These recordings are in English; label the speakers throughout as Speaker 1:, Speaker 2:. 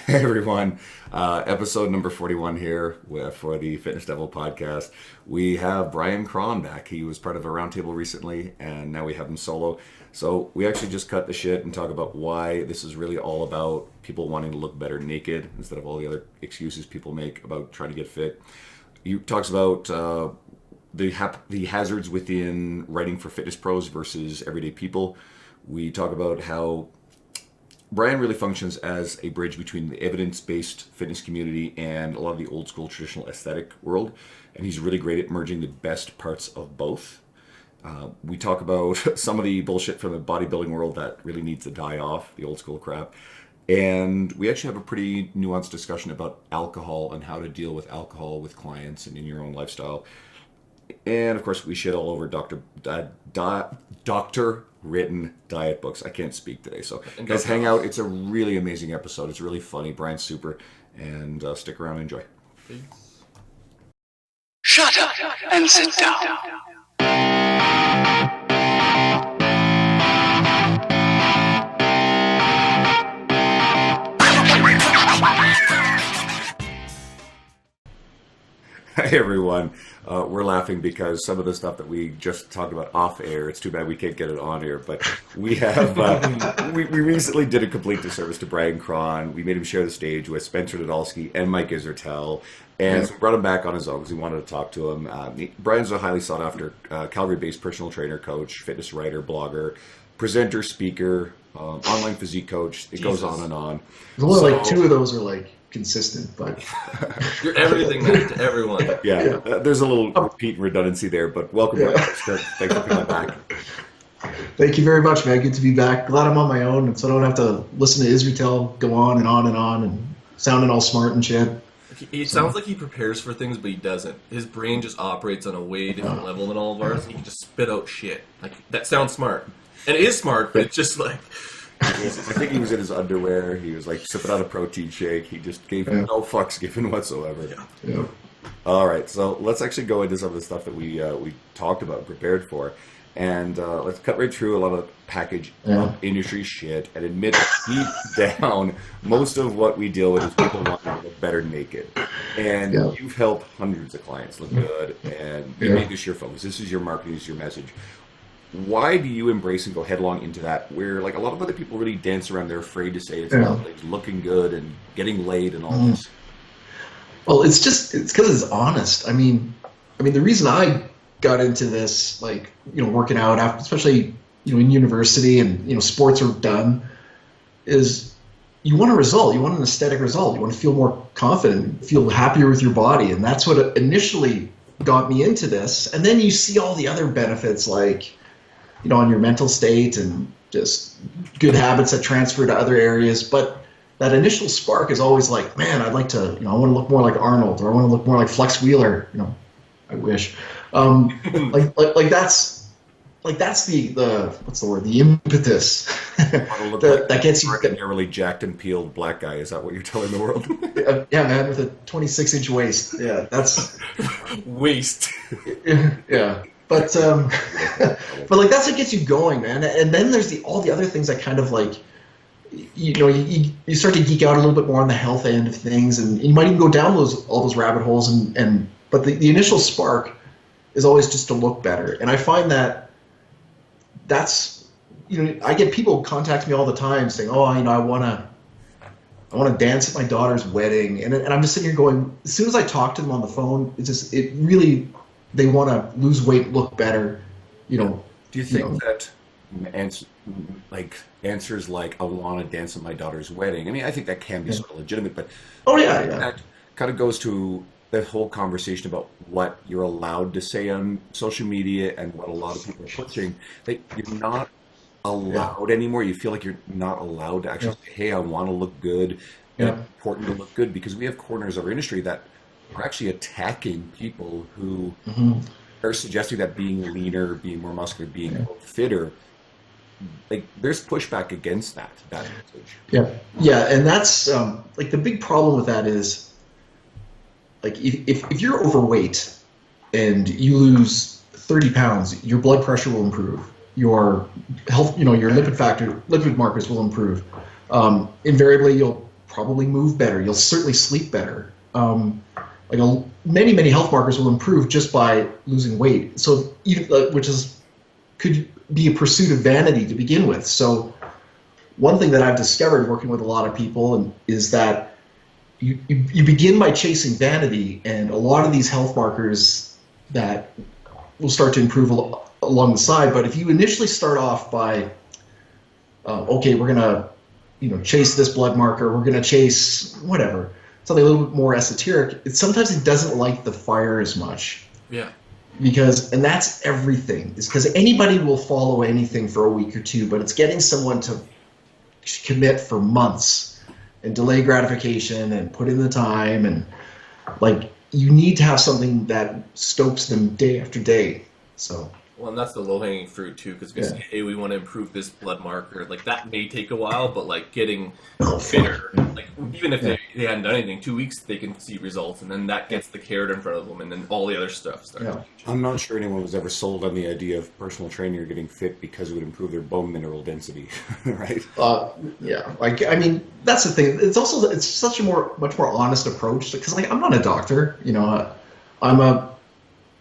Speaker 1: Hey everyone, episode number 41 here for the Fitness Devil podcast. We have Bryan Krahn back. He was part of a roundtable recently, and now we have him solo. So we actually just cut the shit and talk about why this is really all about people wanting to look better naked instead of all the other excuses people make about trying to get fit. He talks about the hazards within writing for fitness pros versus everyday people. We talk about how Bryan really functions as a bridge between the evidence-based fitness community and a lot of the old school traditional aesthetic world, and he's really great at merging the best parts of both. We talk about some of the bullshit from the bodybuilding world that really needs to die off, the old school crap, and we actually have a pretty nuanced discussion about alcohol and how to deal with alcohol with clients and in your own lifestyle. And of course, we shit all over doctor written diet books. I can't speak today, so guys, hang out. It's a really amazing episode. It's really funny. Brian's super, and stick around and enjoy.
Speaker 2: Peace. Shut up and sit down.
Speaker 1: Hey everyone, we're laughing because some of the stuff that we just talked about off air, it's too bad we can't get it on air, but we have, we recently did a complete disservice to Bryan Krahn. We made him share the stage with Spencer Nadolski and Mike Isertel, and so we brought him back on his own because we wanted to talk to him. Brian's a highly sought after Calgary-based personal trainer, coach, fitness writer, blogger, presenter, speaker, online physique coach. It goes on and on.
Speaker 3: There's only like two of those are like consistent, but
Speaker 2: you're everything man, to everyone.
Speaker 1: Yeah. There's a little repeat redundancy there, but welcome back. Thanks for coming back.
Speaker 3: Thank you very much, man. Good to be back. Glad I'm on my own, and so I don't have to listen to Israel go on and on and on and sounding all smart and shit.
Speaker 2: It sounds like he prepares for things, but he doesn't. His brain just operates on a way different level than all of ours. He can just spit out shit. Like, that sounds smart. And it is smart, but it's just like...
Speaker 1: I think he was in his underwear. He was like sipping on a protein shake. He just gave no fucks given whatsoever.
Speaker 3: Yeah.
Speaker 1: All right, so let's actually go into some of the stuff that we talked about, prepared for, and let's cut right through a lot of package industry shit and admit deep down most of what we deal with is people wanting to look better naked. And you've helped hundreds of clients look good, and you made this your focus. This is your marketing, this is your message. Why do you embrace and go headlong into that, where like a lot of other people really dance around, they're afraid to say it's about like, looking good and getting laid and all this?
Speaker 3: Well, it's because it's honest. I mean, the reason I got into this, like, working out after, especially, in university and, sports are done, is you want a result. You want an aesthetic result. You want to feel more confident, feel happier with your body. And that's what initially got me into this. And then you see all the other benefits, like, on your mental state and just good habits that transfer to other areas. But that initial spark is always like, man, I'd like to, I want to look more like Arnold, or I want to look more like Flex Wheeler. I wish. Like that's the what's the word? The impetus that gets you.
Speaker 1: You're really jacked and peeled black guy. Is that what you're telling the world?
Speaker 3: Yeah, man, with a 26-inch waist. Yeah, that's
Speaker 2: waist.
Speaker 3: Yeah. But like that's what gets you going, man. And then there's all the other things that kind of like, you start to geek out a little bit more on the health end of things, and you might even go down all those rabbit holes. But the initial spark is always just to look better. And I find that's I get people contact me all the time saying, oh, I want to dance at my daughter's wedding, and I'm just sitting here going, as soon as I talk to them on the phone, it really. They want to lose weight, look better, Do
Speaker 1: you think that answers like I want to dance at my daughter's wedding? I mean, I think that can be sort of legitimate, but that kind of goes to the whole conversation about what you're allowed to say on social media and what a lot of people are pushing. That you're not allowed anymore. You feel like you're not allowed to actually say, hey, I want to look good. And it's important to look good because we have corners of our industry that are actually attacking people who are suggesting that being leaner, being more muscular, being fitter, like there's pushback against that message.
Speaker 3: Yeah, and that's like the big problem with that is like if you're overweight and you lose 30 pounds, your blood pressure will improve, your health, your lipid markers will improve. Invariably, you'll probably move better. You'll certainly sleep better. Many health markers will improve just by losing weight. So even could be a pursuit of vanity to begin with. So one thing that I've discovered working with a lot of people is that you begin by chasing vanity, and a lot of these health markers that will start to improve along the side. But if you initially start off by, okay, we're gonna, chase this blood marker, we're gonna chase whatever, something a little bit more esoteric, sometimes it doesn't light the fire as much.
Speaker 2: Yeah.
Speaker 3: And that's everything. Is because anybody will follow anything for a week or two, but it's getting someone to commit for months and delay gratification and put in the time, and you need to have something that stokes them day after day. So.
Speaker 2: Well, and that's the low-hanging fruit too, because we say, hey, we want to improve this blood marker. That may take a while, but getting fitter, even if they hadn't done anything, 2 weeks they can see results, and then that gets the carrot in front of them, and then all the other stuff starts.
Speaker 1: Yeah. I'm not sure anyone was ever sold on the idea of personal training or getting fit because it would improve their bone mineral density, right?
Speaker 3: That's the thing. It's such a much more honest approach, because I'm not a doctor,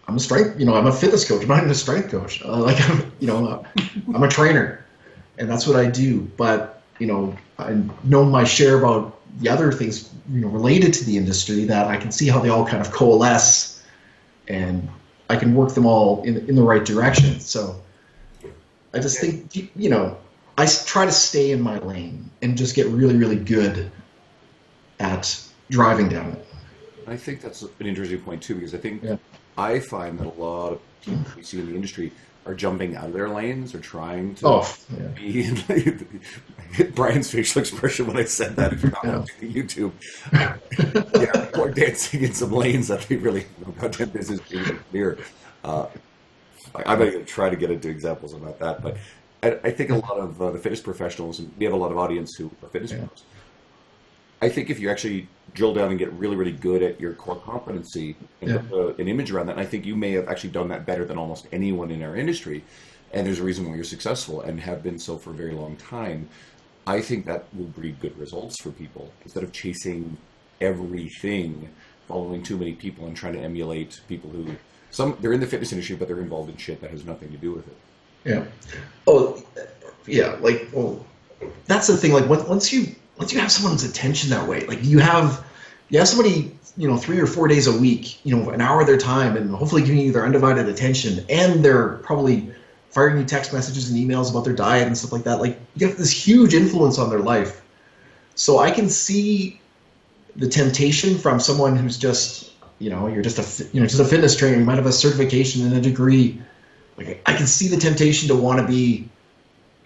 Speaker 3: I'm a strength, I'm a fitness coach. I'm not even a strength coach. I'm a trainer, and that's what I do. But I know my share about the other things, related to the industry, that I can see how they all kind of coalesce, and I can work them all in the right direction. So I just think, I try to stay in my lane and just get really, really good at driving down it.
Speaker 1: I think that's an interesting point too, because I think I find that a lot of people we see in the industry are jumping out of their lanes or trying to be in Brian's facial expression when I said that, if you're not watching YouTube. People are dancing in some lanes that they really have no goddamn business being clear. I'm going to try to get into examples about that, but I think a lot of the fitness professionals, and we have a lot of audience who are fitness pros, I think if you actually drill down and get really, really good at your core competency and put an image around that, and I think you may have actually done that better than almost anyone in our industry, and there's a reason why you're successful and have been so for a very long time, I think that will breed good results for people, instead of chasing everything, following too many people and trying to emulate people who, they're in the fitness industry, but they're involved in shit that has nothing to do with it.
Speaker 3: Yeah. Oh, yeah. That's the thing. Once you have someone's attention that way, you have somebody, 3 or 4 days a week, an hour of their time, and hopefully giving you their undivided attention, and they're probably firing you text messages and emails about their diet and stuff like that. You have this huge influence on their life. So I can see the temptation from someone who's just, you're just a fitness trainer. You might have a certification and a degree. I can see the temptation to want to be,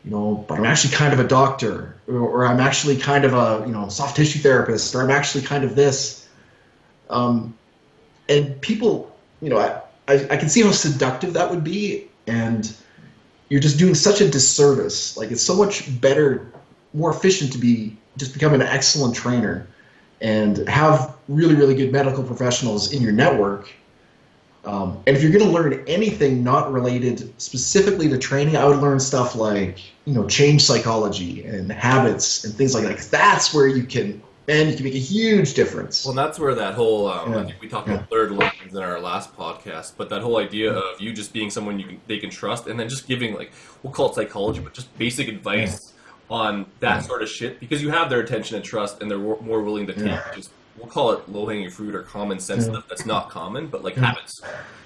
Speaker 3: but I'm actually kind of a doctor, or I'm actually kind of a, soft tissue therapist, or I'm actually kind of this. And people, I can see how seductive that would be, and you're just doing such a disservice. It's so much better, more efficient to become an excellent trainer and have really, really good medical professionals in your network. And if you're going to learn anything not related specifically to training, I would learn stuff like, change psychology and habits and things like that. 'Cause that's where you can make a huge difference.
Speaker 2: Well, that's where that whole, I think we talked about third lens in our last podcast, but that whole idea of you just being someone they can trust, and then just giving, we'll call it psychology, but just basic advice on that sort of shit, because you have their attention and trust, and they're more willing to take just, we'll call it low-hanging fruit or common sense stuff that's not common, but habits.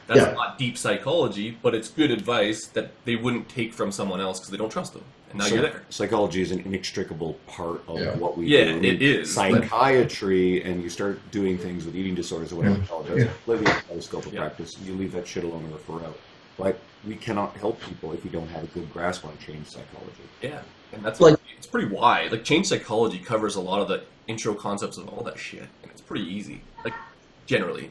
Speaker 2: That's not deep psychology, but it's good advice that they wouldn't take from someone else because they don't trust them. And now you're there.
Speaker 1: Psychology is an inextricable part of what we do.
Speaker 2: Yeah, it is.
Speaker 1: Psychiatry, and you start doing things with eating disorders or whatever you call it. Living out of the scope of practice, you leave that shit alone and refer out. But we cannot help people if we don't have a good grasp on change psychology.
Speaker 2: Yeah, and that's it's pretty wide. Change psychology covers a lot of the intro concepts of all that shit, and it's pretty easy, generally.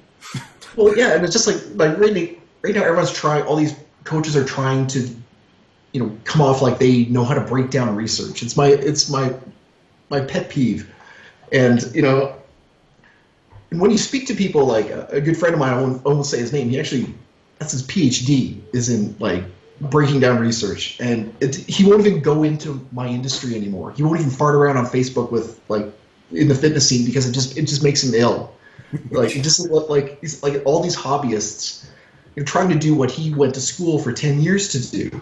Speaker 3: Well, yeah, and it's just right now everyone's trying. All these coaches are trying to, come off like they know how to break down research. It's my pet peeve, and when you speak to people, like a good friend of mine, I won't say his name. That's his PhD, is in breaking down research, and he won't even go into my industry anymore. He won't even fart around on Facebook with in the fitness scene because it just makes him ill. Like it just like he's like all these hobbyists, trying to do what he went to school for 10 years to do.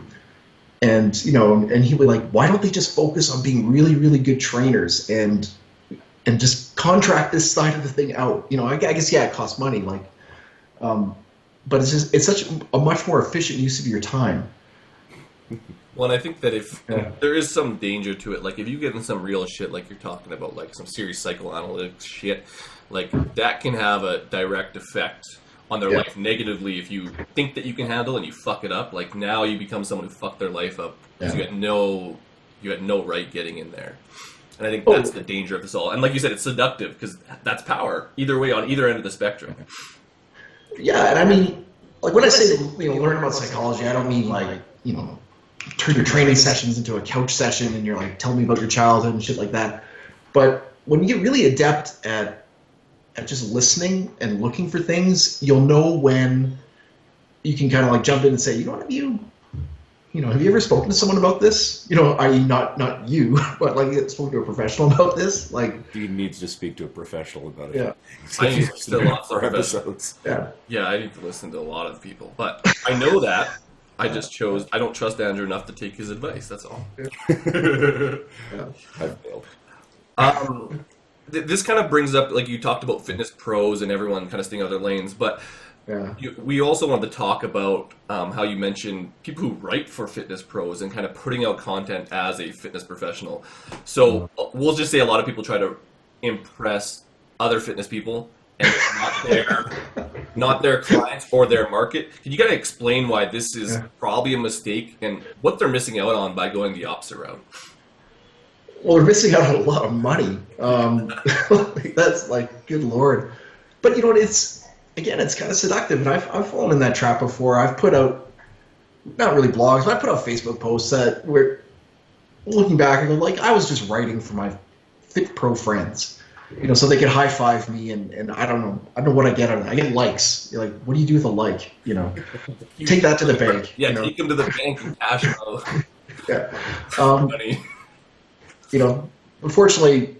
Speaker 3: And and he would like, why don't they just focus on being really, really good trainers and just contract this side of the thing out? I guess it costs money, like, but it's such a much more efficient use of your time.
Speaker 2: Well, and I think that if there is some danger to it, like if you get in some real shit, like you're talking about, like some serious psychoanalytic shit, like that can have a direct effect on their life negatively if you think that you can handle and you fuck it up. Like now you become someone who fucked their life up because you had no right getting in there. And I think that's the danger of this all. And like you said, it's seductive because that's power either way on either end of the spectrum.
Speaker 3: Yeah, and I mean, like when I say learn about psychology, I don't mean like turn your training sessions into a couch session and you're like, tell me about your childhood and shit like that. But when you get really adept at just listening and looking for things, you'll know when you can kind of like jump in and say, have you ever spoken to someone about this? I.e. not you, but like spoken to a professional about this. Like
Speaker 1: he needs to speak to a professional about it.
Speaker 3: Yeah,
Speaker 2: I need to listen to lots of
Speaker 1: episodes.
Speaker 2: Yeah, I need to listen to a lot of people, but I know that. I don't trust Andrew enough to take his advice. That's all.
Speaker 1: I've failed.
Speaker 2: This kind of brings up, like you talked about fitness pros and everyone kind of staying out of their lanes, but we also wanted to talk about how you mentioned people who write for fitness pros and kind of putting out content as a fitness professional. So we'll just say a lot of people try to impress other fitness people and not their clients or their market. Can you kind of explain why this is probably a mistake and what they're missing out on by going the opposite route?
Speaker 3: Well, they're missing out on a lot of money. That's like, good Lord. But it's kind of seductive, and I've fallen in that trap before. I've put out, not really blogs, but I put out Facebook posts that were, looking back, I go, like, I was just writing for my fit pro friends, so they could high five me, and I don't know what I get out of it. I get likes. You're like, what do you do with a like? Take that to the bank.
Speaker 2: Yeah, take them to the bank and cash out.
Speaker 3: Yeah.
Speaker 2: Money.
Speaker 3: Unfortunately,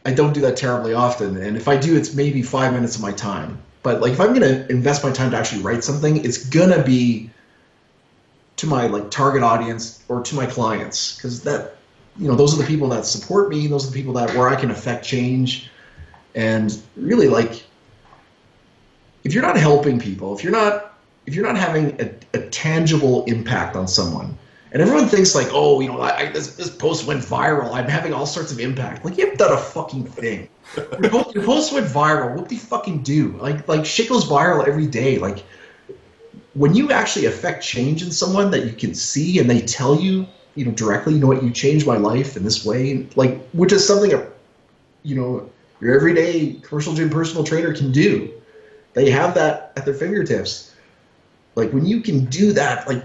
Speaker 3: I don't do that terribly often, and if I do, it's maybe 5 minutes of my time. But like, if I'm gonna invest my time to actually write something, it's gonna be to my like target audience or to my clients, because that, those are the people that support me. Those are the people where I can affect change. And really, like, if you're not helping people, if you're not having a tangible impact on someone. And everyone thinks like, this post went viral, I'm having all sorts of impact. Like, you haven't done a fucking thing. Your post went viral. What do you fucking do? Like shit goes viral every day. Like, when you actually affect change in someone that you can see and they tell you, directly, what, you changed my life in this way, like, which is something your everyday commercial gym personal trainer can do. They have that at their fingertips. Like, when you can do that, like,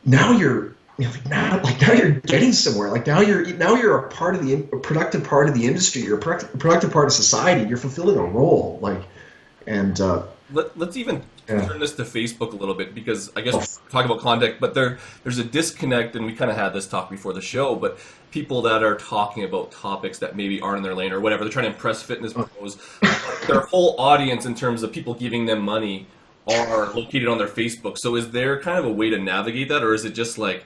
Speaker 3: now you're getting somewhere. Like, now you're a part of a productive part of the industry. You're a productive part of society. You're fulfilling a role. Like, and
Speaker 2: let's even turn this to Facebook a little bit, because I guess we're talking about content, but there's a disconnect, and we kind of had this talk before the show. But people that are talking about topics that maybe aren't in their lane or whatever, they're trying to impress fitness pros. Their whole audience, in terms of people giving them money, are located on their Facebook. So is there kind of a way to navigate that, or is it just like,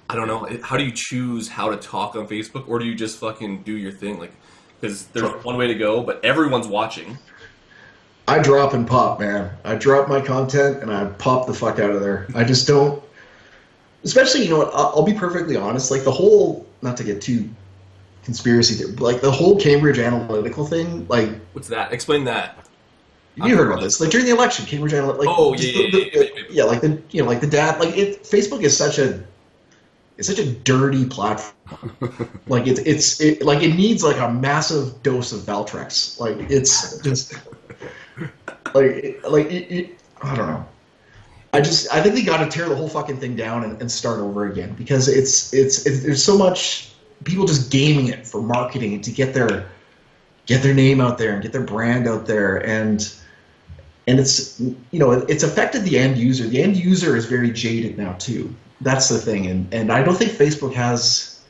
Speaker 2: I don't know, how do you choose how to talk on Facebook, or do you just fucking do your thing? Like, because there's one way to go, but everyone's watching.
Speaker 3: I drop and pop, man. I drop my content and I pop the fuck out of there. I just don't, especially, I'll be perfectly honest, like the whole, not to get too conspiracy, but like the whole Cambridge Analytical thing, like.
Speaker 2: What's that? Explain that.
Speaker 3: You heard about this, like during the election, Cambridge Analytica. Like, like the dad, like Facebook is such a dirty platform. Like it needs like a massive dose of Valtrex. Like it's just I don't know. I think they got to tear the whole fucking thing down and start over again, because it's there's so much people just gaming it for marketing and to get their name out there and get their brand out there, and it's it's affected the end user. The end user is very jaded now too. That's the thing, and I don't think Facebook has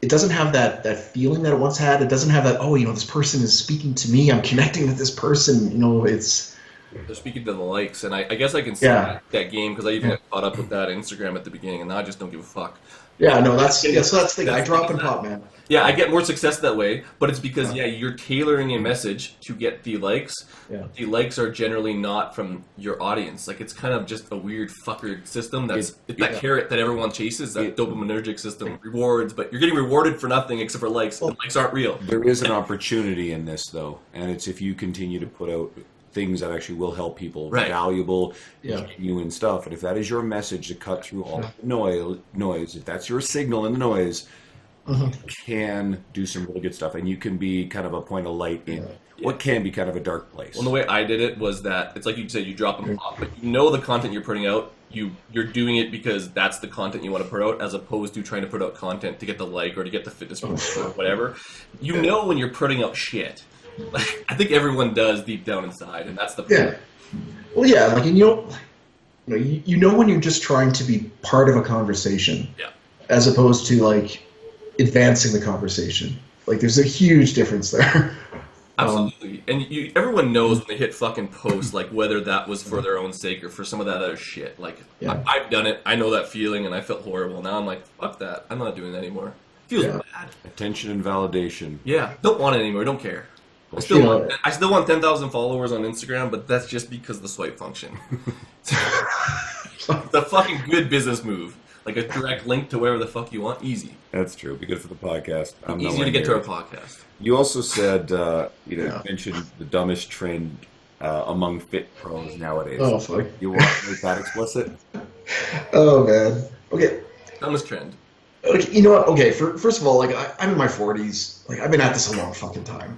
Speaker 3: it doesn't have that feeling that it once had. It doesn't have that, oh, this person is speaking to me. I'm connecting with this person.
Speaker 2: They're speaking to the likes, and I guess I can see that game because I even got caught up with that Instagram at the beginning, and now I just don't give a fuck.
Speaker 3: Yeah, no, that's the thing. I drop and pop, man.
Speaker 2: Yeah, I get more success that way, but it's because you're tailoring a message to get the likes.
Speaker 3: Yeah.
Speaker 2: The likes are generally not from your audience. Like, it's kind of just a weird fucker system. It's that carrot that everyone chases, that dopaminergic system, rewards, but you're getting rewarded for nothing except for likes. And likes aren't real.
Speaker 1: There is an opportunity in this, though, and it's if you continue to put out things that actually will help people, valuable, genuine stuff. And if that is your message to cut through all the noise, if that's your signal in the noise, you can do some really good stuff. And you can be kind of a point of light in what can be kind of a dark place.
Speaker 2: Well, the way I did it was that it's like you said, you drop and pop, but the content you're putting out, you're doing it because that's the content you want to put out, as opposed to trying to put out content to get the like or to get the fitness boost or whatever. You know when you're putting out shit. Like, I think everyone does deep down inside, and that's the point.
Speaker 3: Yeah. Well, yeah, like, and you know when you're just trying to be part of a conversation, as opposed to like advancing the conversation. Like, there's a huge difference there.
Speaker 2: Absolutely, and everyone knows when they hit fucking post, like whether that was for their own sake or for some of that other shit. Like, I've done it. I know that feeling, and I felt horrible. Now I'm like, fuck that. I'm not doing that anymore. It feels bad.
Speaker 1: Attention and validation.
Speaker 2: Yeah, don't want it anymore. Don't care. I still want 10,000 followers on Instagram, but that's just because of the swipe function. It's a fucking good business move. Like a direct link to wherever the fuck you want. Easy.
Speaker 1: That's true. Be good for the podcast.
Speaker 2: Easy to get to our podcast.
Speaker 1: You also said, mentioned the dumbest trend among fit pros nowadays.
Speaker 3: Oh, fuck.
Speaker 1: You want to make that explicit?
Speaker 3: Oh, man. Okay.
Speaker 2: Dumbest trend.
Speaker 3: Okay, you know what? Okay, first of all, like, I'm in my 40s. Like, I've been at this a long fucking time.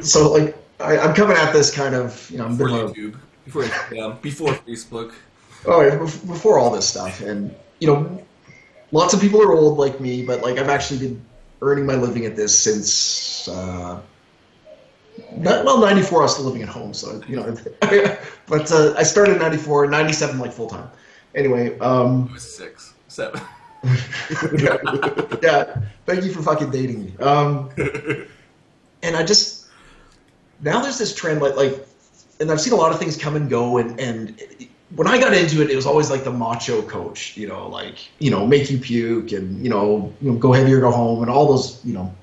Speaker 3: So, like, I'm coming at this kind of,
Speaker 2: before YouTube, before Instagram, before Facebook.
Speaker 3: Oh, yeah, before all this stuff. And, lots of people are old like me, but, like, I've actually been earning my living at this since, 94, I was still living at home, so, but I started in 94, 97, like, full-time. Anyway. It
Speaker 2: was 6, 7.
Speaker 3: Yeah, thank you for fucking dating me. And I just, now there's this trend, like, and I've seen a lot of things come and go, and when I got into it, it was always like the macho coach, make you puke, and go heavy or go home, and all those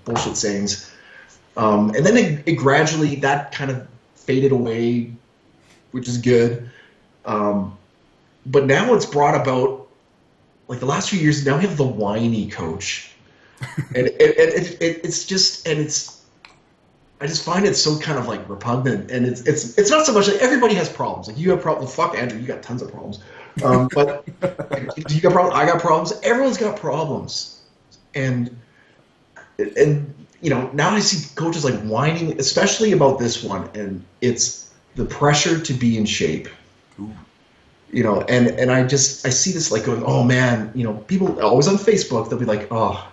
Speaker 3: bullshit sayings. And then it gradually, that kind of faded away, which is good. But now it's brought about, like, the last few years, now we have the whiny coach, and it's just, I just find it so kind of like repugnant, and it's not so much like everybody has problems. Like, you have problems. Fuck Andrew, you got tons of problems. But you got problems. I got problems. Everyone's got problems, and now I see coaches like whining, especially about this one, and it's the pressure to be in shape. Ooh. And I see this, like, going, oh man, people always on Facebook, they'll be like, oh,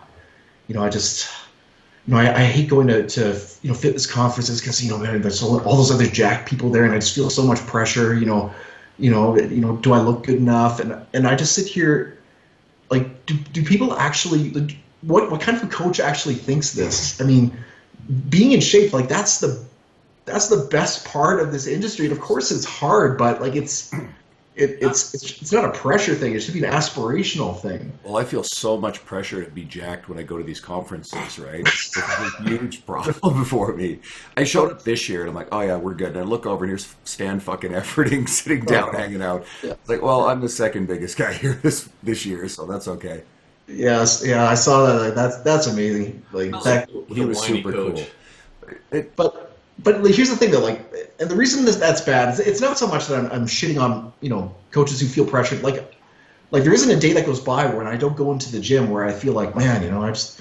Speaker 3: I hate going to fitness conferences because, there's all those other jack people there, and I just feel so much pressure, do I look good enough? And I just sit here, like, do people actually, what kind of a coach actually thinks this? I mean, being in shape, like, that's the best part of this industry. And of course it's hard, but, like, it's not a pressure thing. It should be an aspirational thing.
Speaker 1: Well, I feel so much pressure to be jacked when I go to these conferences, right? It's a huge problem for me. I showed up this year, and I'm like, oh yeah, we're good. And I look over, and here's Stan fucking efforting, sitting down, hanging out. Yeah. It's like, well, I'm the second biggest guy here this year, so that's okay.
Speaker 3: Yes, yeah, I saw that. Like, that's amazing. Like,
Speaker 1: he was super cool.
Speaker 3: But here's the thing, though, like, and the reason that's bad is it's not so much that I'm shitting on, coaches who feel pressured. Like there isn't a day that goes by when I don't go into the gym where I feel like, man, I just,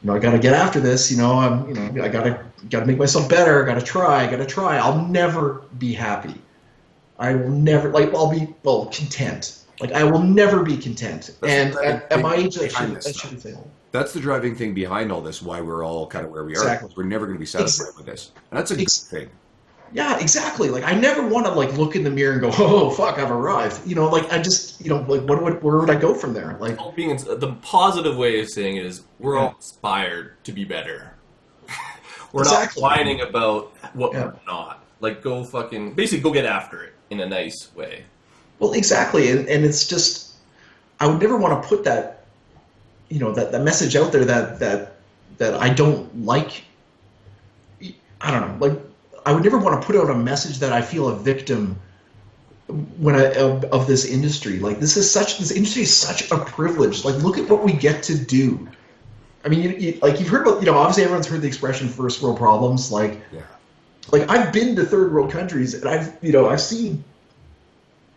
Speaker 3: I got to get after this. I got to make myself better. Got to try. I'll never be happy. I will never, like, I'll be, content. Like, I will never be content. And at my age, that should fail.
Speaker 1: That's the driving thing behind all this, why we're all kind of where we are.
Speaker 3: Exactly.
Speaker 1: We're never going to be satisfied with this. And that's a good thing.
Speaker 3: Yeah, exactly. Like I never want to like look in the mirror and go, oh fuck, I've arrived. You know, like I just, you know, like where would I go from there? Like
Speaker 2: All being the positive way of saying it is we're all inspired to be better. We're
Speaker 3: exactly.
Speaker 2: not whining about what
Speaker 3: Yeah.
Speaker 2: we're not. Like go fucking basically go get after it in a nice way.
Speaker 3: Well, exactly, and it's just I would never want to put that, you know, that message out there that I don't like. I don't know, like I would never want to put out a message that I feel a victim when of this industry. Like this industry is such a privilege. Like look at what we get to do. I mean, like you've heard about, you know, obviously everyone's heard the expression first world problems. Like,
Speaker 1: Yeah.
Speaker 3: like I've been to third world countries and I've seen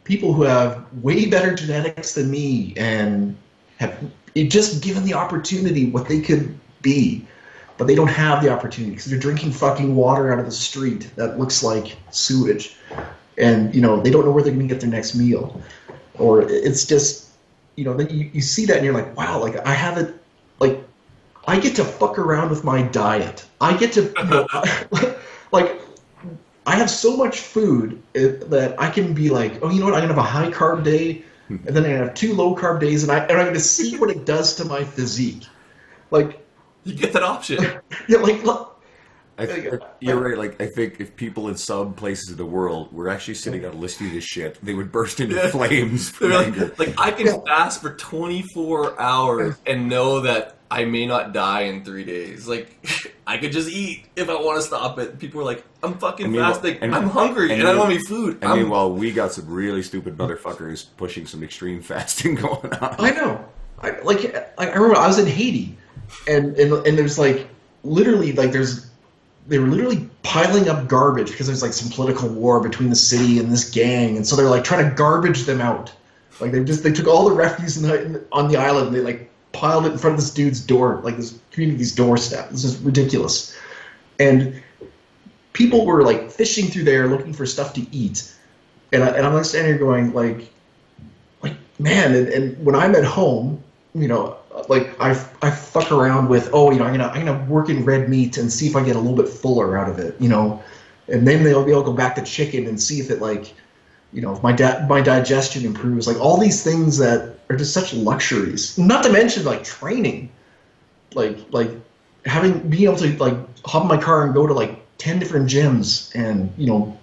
Speaker 3: people who have way better genetics than me and have just given the opportunity what they could be, but they don't have the opportunity because they're drinking fucking water out of the street that looks like sewage, and you know they don't know where they're going to get their next meal, or it's just, you know, then you see that and you're like, wow, like I have it, like I get to fuck around with my diet. I get to, you know, like I have so much food that I can be like, oh, you know what? I'm gonna have a high carb day, and then I have 2 low carb days, and I'm gonna see what it does to my physique. Like
Speaker 2: You get that option.
Speaker 3: yeah, like look,
Speaker 1: You're right. Like I think if people in some places of the world were actually sitting on listening to this shit, they would burst into flames from
Speaker 2: They're
Speaker 1: anger.
Speaker 2: like I can fast for 24 hours and know that I may not die in 3 days. Like I could just eat if I want to stop it. People are like, I'm fucking fasting. I'm hungry and I don't have any food.
Speaker 1: And meanwhile, we got some really stupid motherfuckers pushing some extreme fasting going on.
Speaker 3: I know. I remember I was in Haiti, and there's like literally like they were literally piling up garbage because there's like some political war between the city and this gang, and so they're like trying to garbage them out. Like they took all the refuse on the island and they like piled it in front of this dude's door, like this community's doorstep. This is ridiculous. And people were like fishing through there looking for stuff to eat, and I'm like standing here going like man, and when I'm at home, you know, like I fuck around with, oh, you know, I'm gonna work in red meat and see if I get a little bit fuller out of it, you know, and then they'll be able to go back to chicken and see if it like, you know, if my digestion improves, like all these things that are just such luxuries. Not to mention like training, like being able to like hop in my car and go to like 10 different gyms and, you know,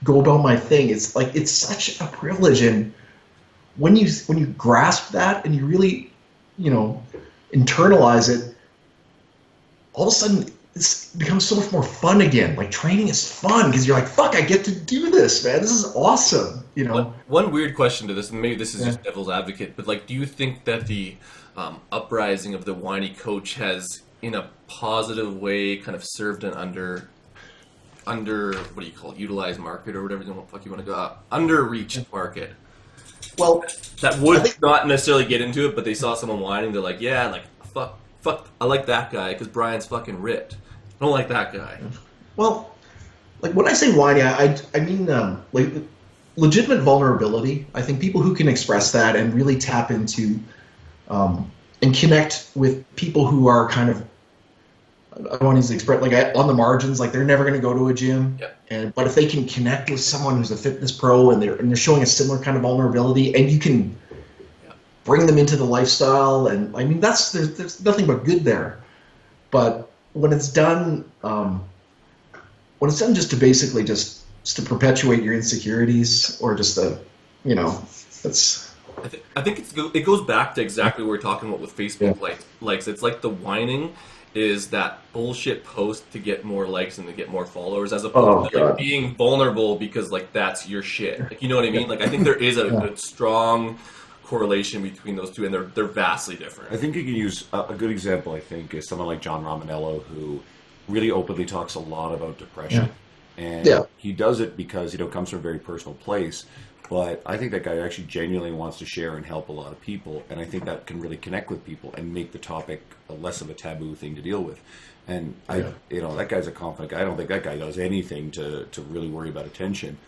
Speaker 3: go about my thing. It's like it's such a privilege, and when you grasp that and you really, you know, internalize it, all of a sudden it becomes so much more fun again. Like training is fun because you're like, fuck, I get to do this, man. This is awesome, you know.
Speaker 2: One weird question to this, and maybe this is just devil's advocate, but like, do you think that the uprising of the whiny coach has, in a positive way, kind of served an under what do you call it, utilized market or whatever the fuck you want to go, underreached market?
Speaker 3: Well,
Speaker 2: that would not necessarily get into it, but they saw someone whining. They're like, yeah, like fuck, I like that guy because Brian's fucking ripped. I don't like that guy.
Speaker 3: Well, like when I say whiny, I mean like legitimate vulnerability. I think people who can express that and really tap into and connect with people who are kind of, I don't want to use the express, like on the margins, like they're never going to go to a gym.
Speaker 2: Yep.
Speaker 3: But if they can connect with someone who's a fitness pro and they're showing a similar kind of vulnerability, and you can bring them into the lifestyle, and I mean there's nothing but good there. But when it's done, just to basically just to perpetuate your insecurities, or just to, you know, that's.
Speaker 2: I think it goes back to exactly what we're talking about with Facebook likes. It's like the whining is that bullshit post to get more likes and to get more followers, as opposed to like being vulnerable because like that's your shit. Like, you know what I mean? Like I think there is a strong correlation between those two, and they're vastly different.
Speaker 1: I think you can use a good example, I think, is someone like John Romaniello, who really openly talks a lot about depression. And he does it because, you know, it comes from a very personal place. But I think that guy actually genuinely wants to share and help a lot of people. And I think that can really connect with people and make the topic less of a taboo thing to deal with. And you know, that guy's a confident guy. I don't think that guy does anything to really worry about attention.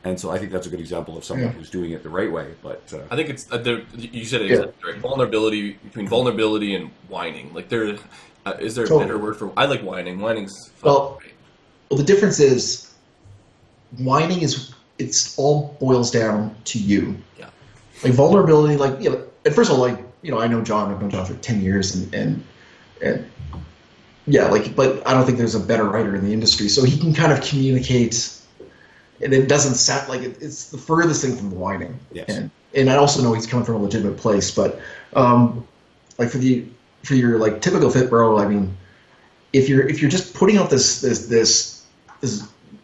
Speaker 1: And so I think that's a good example of someone who's doing it the right way. But
Speaker 2: I think it's you said it exactly right. Vulnerability, between vulnerability and whining. Like is there a better word for? I like whining. Whining's fun.
Speaker 3: Well, the difference is whining it's all boils down to you.
Speaker 2: Yeah.
Speaker 3: Like vulnerability, like, you know, and first of all, like, you know, I've known John for 10 years and yeah, like, but I don't think there's a better writer in the industry. So he can kind of communicate, and it doesn't sound like it's the furthest thing from whining.
Speaker 1: Yes.
Speaker 3: And I also know he's coming from a legitimate place, but like for your like typical fit bro, I mean, if you're just putting out this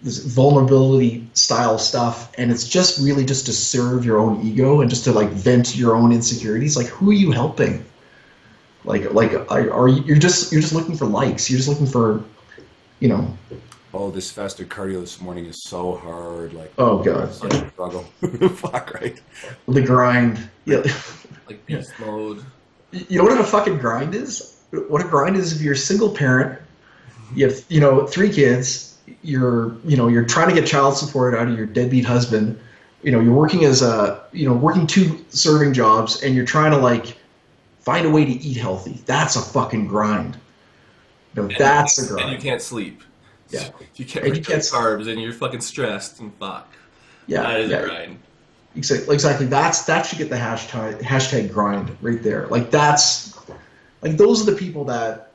Speaker 3: vulnerability style stuff, and it's just really just to serve your own ego and just to like vent your own insecurities, like who are you helping? Are you, you're just looking for likes. You're just looking for, you know.
Speaker 1: Oh, this fasted cardio this morning is so hard. Like,
Speaker 3: oh god,
Speaker 1: such a struggle. Fuck, right?
Speaker 3: The grind. Yeah.
Speaker 2: Like beast mode.
Speaker 3: You know what a fucking grind is? What a grind is if you're a single parent, you have, you know, 3 kids, you're trying to get child support out of your deadbeat husband, you know, you're working working 2 serving jobs, and you're trying to like find a way to eat healthy. That's a fucking grind. You know, that's a grind.
Speaker 2: And you can't sleep.
Speaker 3: Yeah.
Speaker 2: You can't eat carbs, and you're fucking stressed and fuck.
Speaker 3: Yeah.
Speaker 2: That is a grind.
Speaker 3: Exactly. That should get the hashtag grind right there. Like that's like those are the people that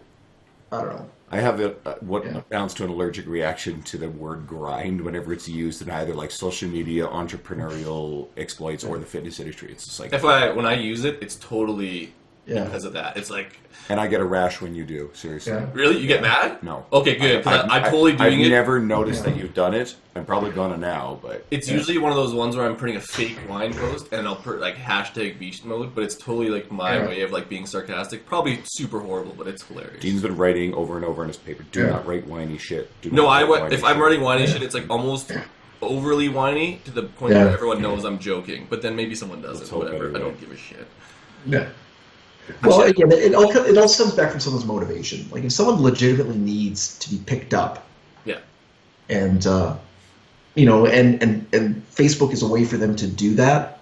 Speaker 3: I don't know.
Speaker 1: I have what amounts to an allergic reaction to the word grind whenever it's used in either like social media, entrepreneurial exploits, or the fitness industry. It's just like
Speaker 2: when I use it, it's totally because of that. It's like,
Speaker 1: and I get a rash when you do. Seriously,
Speaker 2: really? You get mad?
Speaker 1: No.
Speaker 2: Okay, good. I'm totally doing it.
Speaker 1: I've never noticed that you've done it. I'm probably gonna now, but
Speaker 2: it's usually one of those ones where I'm putting a fake wine post and I'll put like hashtag beast mode, but it's totally like my way of like being sarcastic. Probably super horrible, but it's hilarious.
Speaker 1: Dean's been writing over and over in his paper. Do not write whiny shit.
Speaker 2: If I'm writing whiny shit, it's like almost overly whiny to the point where everyone knows I'm joking, but then maybe someone doesn't. Whatever. I don't give a shit.
Speaker 3: Yeah. Well, again, it all stems back from someone's motivation. Like if someone legitimately needs to be picked up, and you know, and Facebook is a way for them to do that.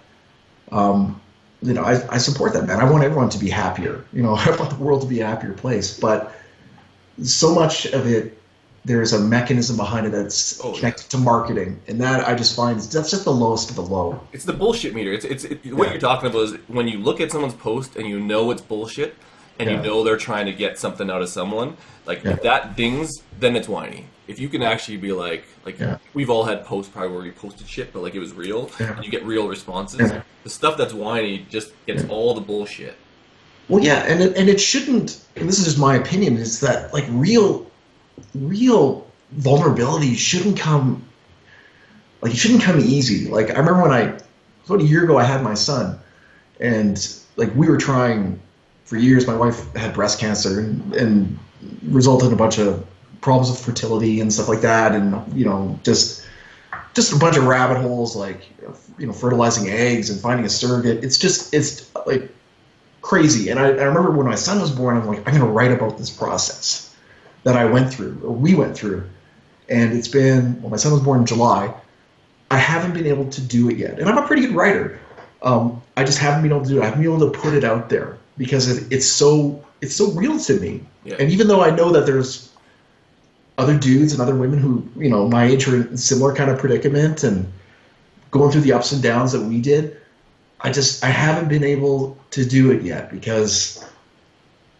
Speaker 3: You know, I support that, man. I want everyone to be happier. You know, I want the world to be a happier place. But so much of it, there's a mechanism behind it that's connected to marketing, and that I just find that's just the lowest of the low.
Speaker 2: It's the bullshit meter. What you're talking about is when you look at someone's post and you know it's bullshit, and you know they're trying to get something out of someone. Like if that dings, then it's whiny. If you can actually be like we've all had posts probably where we posted shit, but like it was real, and you get real responses. The stuff that's whiny just gets all the bullshit.
Speaker 3: Well, yeah, and it shouldn't. And this is just my opinion. Is that like real vulnerability shouldn't come easy. Like I remember about a year ago I had my son, and like we were trying for years. My wife had breast cancer and resulted in a bunch of problems with fertility and stuff like that, and you know just a bunch of rabbit holes, like, you know, fertilizing eggs and finding a surrogate. It's like crazy. And I remember when my son was born, I'm like, I'm going to write about this process that I went through, or we went through. And it's been, well, my son was born in July. I haven't been able to do it yet. And I'm a pretty good writer. I just haven't been able to do it. I haven't been able to put it out there because it's so real to me. Yeah. And even though I know that there's other dudes and other women who, you know, my age are in similar kind of predicament and going through the ups and downs that we did, I haven't been able to do it yet because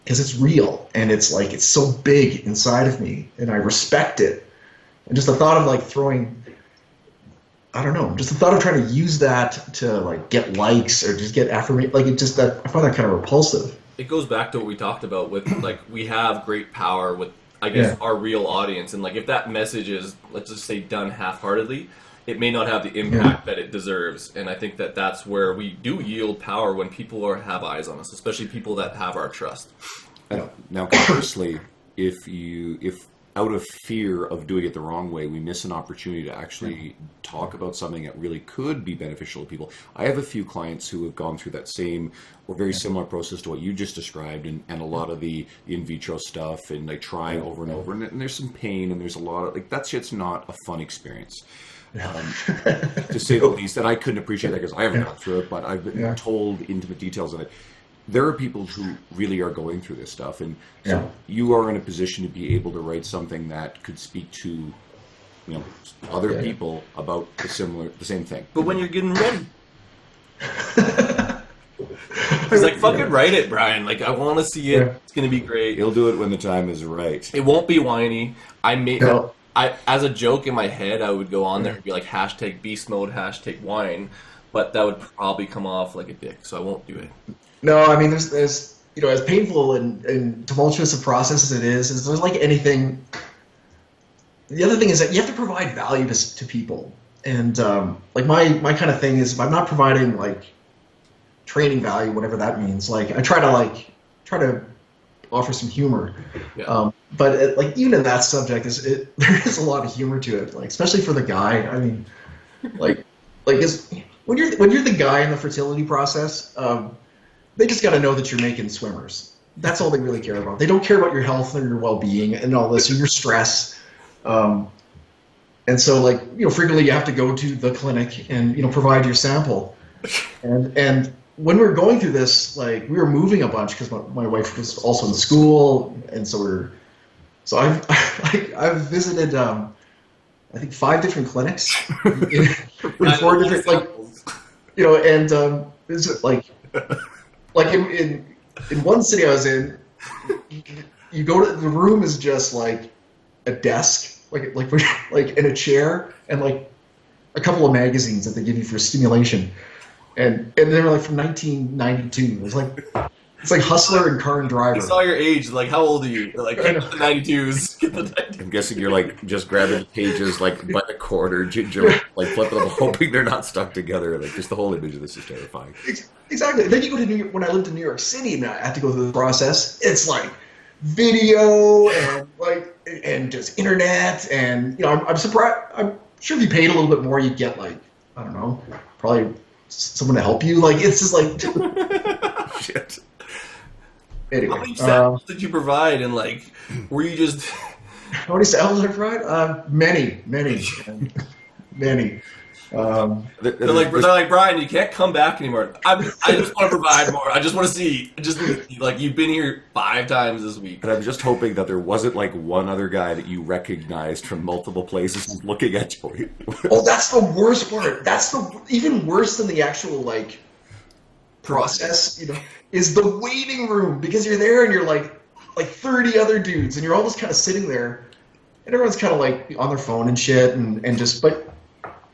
Speaker 3: it's real, and it's like it's so big inside of me, and I respect it. And just the thought of like throwing, I don't know, just the thought of trying to use that to like get likes or just get affirmation, like I find that kind of repulsive.
Speaker 2: It goes back to what we talked about with like we have great power with, I guess, our real audience, and like if that message is, let's just say, done half-heartedly, it may not have the impact that it deserves. And I think that that's where we do yield power when people have eyes on us, especially people that have our trust.
Speaker 1: Now, conversely, if out of fear of doing it the wrong way, we miss an opportunity to actually talk about something that really could be beneficial to people. I have a few clients who have gone through that same or very similar process to what you just described, and a lot of the in vitro stuff, and like trying over and over, and there's some pain, and there's a lot of like that shit's not a fun experience. To say the least, and I couldn't appreciate that because I haven't gone through it, but I've been told intimate details of it. There are people who really are going through this stuff, and so you are in a position to be able to write something that could speak to other people about the same thing.
Speaker 2: But when you're getting ready. He's like, fucking write it, Brian. Like, I want to see it. It's going to be great.
Speaker 1: He'll do it when the time is right.
Speaker 2: It won't be whiny. As a joke in my head, I would go on there and be like, hashtag beast mode, hashtag whine. But that would probably come off like a dick, so I won't do it.
Speaker 3: No, I mean, there's as painful and tumultuous a process as it is there's like anything. The other thing is that you have to provide value to people. And like my kind of thing is, if I'm not providing like training value, whatever that means, like I try to offer some humor.
Speaker 2: Yeah.
Speaker 3: But like even in that subject, there is a lot of humor to it, like especially for the guy. I mean, like when you're the guy in the fertility process, they just got to know that you're making swimmers. That's all they really care about. They don't care about your health or your well-being and all this, or your stress. And so, like, frequently you have to go to the clinic and, provide your sample. And when we were going through this, like, we were moving a bunch because my wife was also in school. And so I've visited, I think 5 different clinics in 4 different, like, and it's like in one city I was in, you go to the room is just like a desk, like in a chair, and like a couple of magazines that they give you for stimulation, and they were like from 1992. It's like Hustler and Car and Driver.
Speaker 2: I saw your age. Like, how old are you? Like, get the 92s.
Speaker 1: I'm guessing you're like just grabbing the pages like by the corner, like flipping them, hoping they're not stuck together. Like, just the whole image of this is terrifying.
Speaker 3: Exactly. Then you go to New York. When I lived in New York City and I had to go through the process, it's like video and just internet, and I'm surprised. I'm sure if you paid a little bit more, you'd get like, I don't know, probably someone to help you. Like, it's just like
Speaker 1: shit.
Speaker 3: Anyway,
Speaker 2: how many samples did you provide, and like, were you just?
Speaker 3: How many samples did I provide? Many.
Speaker 2: They're like, Brian, you can't come back anymore. I just want to provide more. I just want to see. Like, you've been here 5 times this week.
Speaker 1: And I'm just hoping that there wasn't like one other guy that you recognized from multiple places looking at you.
Speaker 3: Oh, that's the worst part. That's even worse than the actual like process. Is the waiting room, because you're there and you're like 30 other dudes, and you're all just kind of sitting there, and everyone's kind of like on their phone and shit, and just, but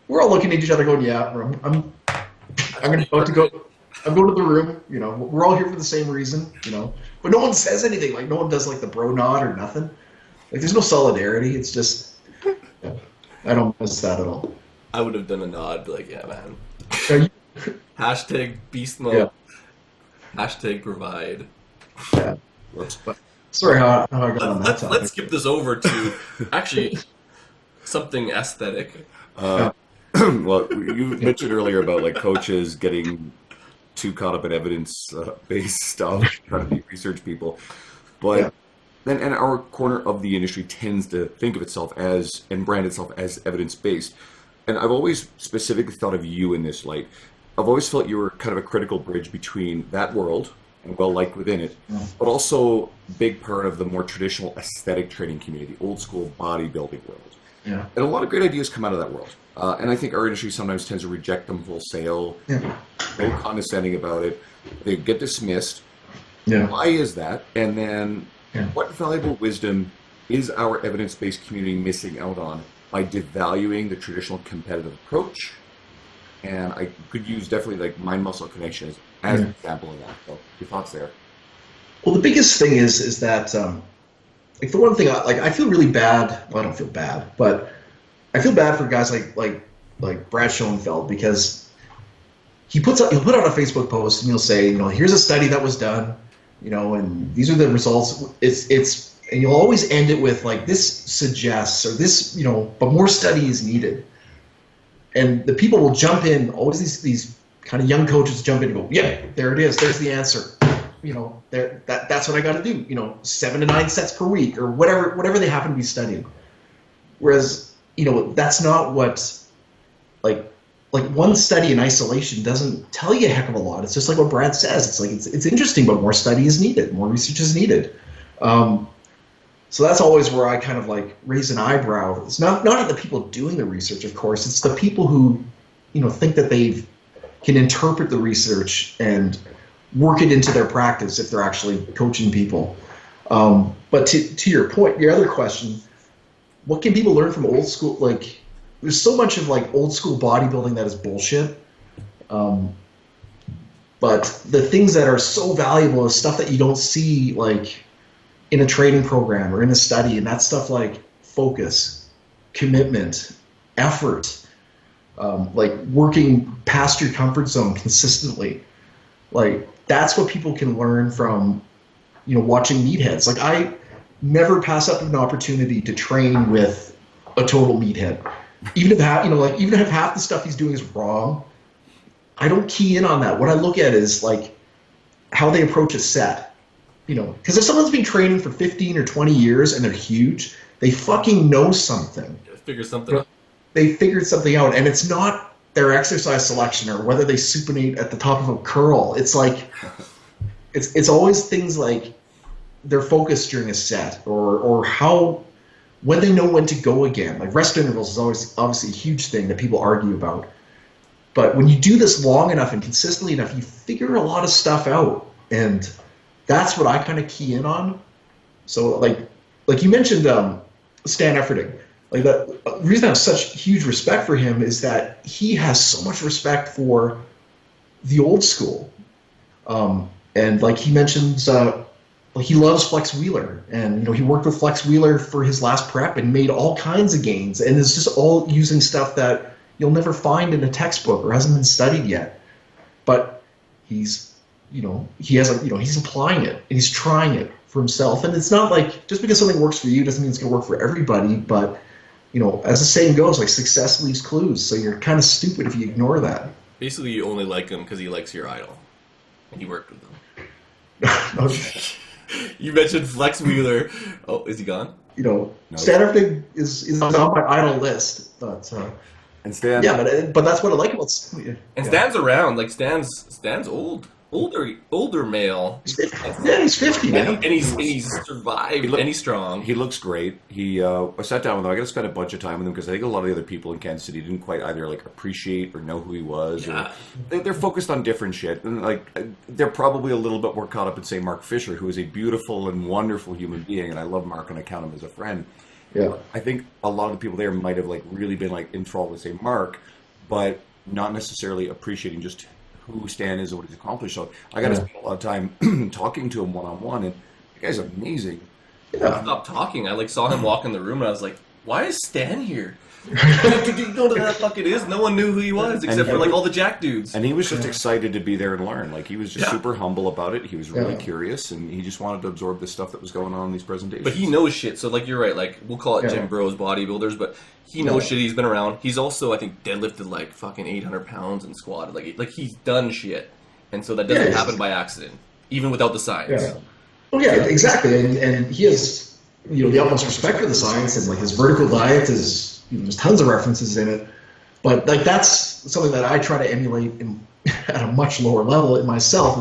Speaker 3: we're all looking at each other going, yeah, I'm going to go. I'm going to the room. We're all here for the same reason. But no one says anything. Like, no one does like the bro nod or nothing. Like, there's no solidarity. It's just, I don't miss that at all.
Speaker 2: I would have done a nod, be like, yeah, man. Hashtag beast mode.
Speaker 3: Yeah.
Speaker 2: Hashtag provide.
Speaker 3: Yeah. Sorry how I got on that topic.
Speaker 2: Let's skip this over to actually something aesthetic.
Speaker 1: Well, you mentioned earlier about like coaches getting too caught up in evidence-based stuff, trying to be research people, but then and our corner of the industry tends to think of itself as and brand itself as evidence-based. And I've always specifically thought of you in this light. I've always felt you were kind of a critical bridge between that world and well-liked within it, but also a big part of the more traditional aesthetic training community, old school bodybuilding world.
Speaker 3: Yeah.
Speaker 1: And a lot of great ideas come out of that world. And I think our industry sometimes tends to reject them wholesale, very condescending about it. They get dismissed.
Speaker 3: Yeah.
Speaker 1: Why is that? And then what valuable wisdom is our evidence-based community missing out on by devaluing the traditional competitive approach? And I could use definitely like mind-muscle connection as an example of that. So your thoughts there?
Speaker 3: Well, the biggest thing is that, like, the one thing, I feel really bad. Well, I don't feel bad, but I feel bad for guys like Brad Schoenfeld, because he'll put out a Facebook post and he'll say, here's a study that was done, and these are the results. And you'll always end it with like, this suggests, or this, but more study is needed. And the people will jump in, always these kind of young coaches jump in and go, yeah, there it is, there's the answer. That's what I got to do. 7 to 9 sets per week, or whatever they happen to be studying. Whereas, that's not what, like one study in isolation doesn't tell you a heck of a lot. It's just like what Brad says. It's like it's interesting, but more study is needed, more research is needed. So that's always where I kind of like raise an eyebrow. It's not at the people doing the research, of course. It's the people who, think that they can interpret the research and work it into their practice if they're actually coaching people. But to your point, your other question, what can people learn from old school? Like, there's so much of like old school bodybuilding that is bullshit. But the things that are so valuable is stuff that you don't see like in a training program or in a study, and that's stuff like focus, commitment, effort, like working past your comfort zone consistently. Like, that's what people can learn from, watching meatheads. Like, I never pass up an opportunity to train with a total meathead. Even if half the stuff he's doing is wrong, I don't key in on that. What I look at is like how they approach a set. Because if someone's been training for 15 or 20 years and they're huge, they fucking know something.
Speaker 2: Figure something out.
Speaker 3: They figured something out, and it's not their exercise selection or whether they supinate at the top of a curl. It's like, it's always things like their focus during a set or how, when they know when to go again. Like, rest intervals is always obviously a huge thing that people argue about. But when you do this long enough and consistently enough, you figure a lot of stuff out, and that's what I kind of key in on. So like you mentioned, Stan Efferding. Like, the reason I have such huge respect for him is that he has so much respect for the old school. And like he mentions, like he loves Flex Wheeler, and he worked with Flex Wheeler for his last prep and made all kinds of gains, and it's just all using stuff that you'll never find in a textbook or hasn't been studied yet. But he's he's applying it and he's trying it for himself. And it's not like just because something works for you doesn't mean it's going to work for everybody. But, as the saying goes, like, success leaves clues. So you're kind of stupid if you ignore that.
Speaker 2: Basically, you only like him because he likes your idol. And you worked with him. You mentioned Flex Wheeler. Oh, is he gone?
Speaker 3: Stan Efferding is on my idol list. But,
Speaker 1: and Stan.
Speaker 3: Yeah, but that's what I like about Stan.
Speaker 2: And Stan's around. Like, Stan's older male.
Speaker 3: He's 50 now.
Speaker 2: And he's survived, and he's strong.
Speaker 1: He looks great. I sat down with him. I got to spend a bunch of time with him because I think a lot of the other people in Kansas City didn't quite either like appreciate or know who he was.
Speaker 2: Yeah.
Speaker 1: Or they're focused on different shit. And like, they're probably a little bit more caught up in, say, Mark Fisher, who is a beautiful and wonderful human being, and I love Mark and I count him as a friend.
Speaker 3: Yeah.
Speaker 1: I think a lot of the people there might have like really been like enthralled with, say, Mark, but not necessarily appreciating just who Stan is and what he's accomplished. So I got to spend a lot of time talking to him one-on-one, and the guy's amazing.
Speaker 3: Yeah.
Speaker 2: I stopped talking. I saw him walk in the room, and I was like, "Why is Stan here?" You know what the fuck it is? No one knew who he was except for like all the Jack dudes.
Speaker 1: And he was just excited to be there and learn. Like, he was just super humble about it. He was really curious, and he just wanted to absorb the stuff that was going on in these presentations.
Speaker 2: But he knows shit. So like, you're right. Like, we'll call it Jim Bros bodybuilders, but he knows shit. He's been around. He's also, I think, deadlifted like fucking 800 pounds and squatted. Like he's done shit, and so that doesn't happen by accident, even without the science.
Speaker 3: Yeah. Oh yeah, exactly. And he has the utmost respect for the science, and like his vertical diet is. There's tons of references in it, but like that's something that I try to emulate at a much lower level in myself.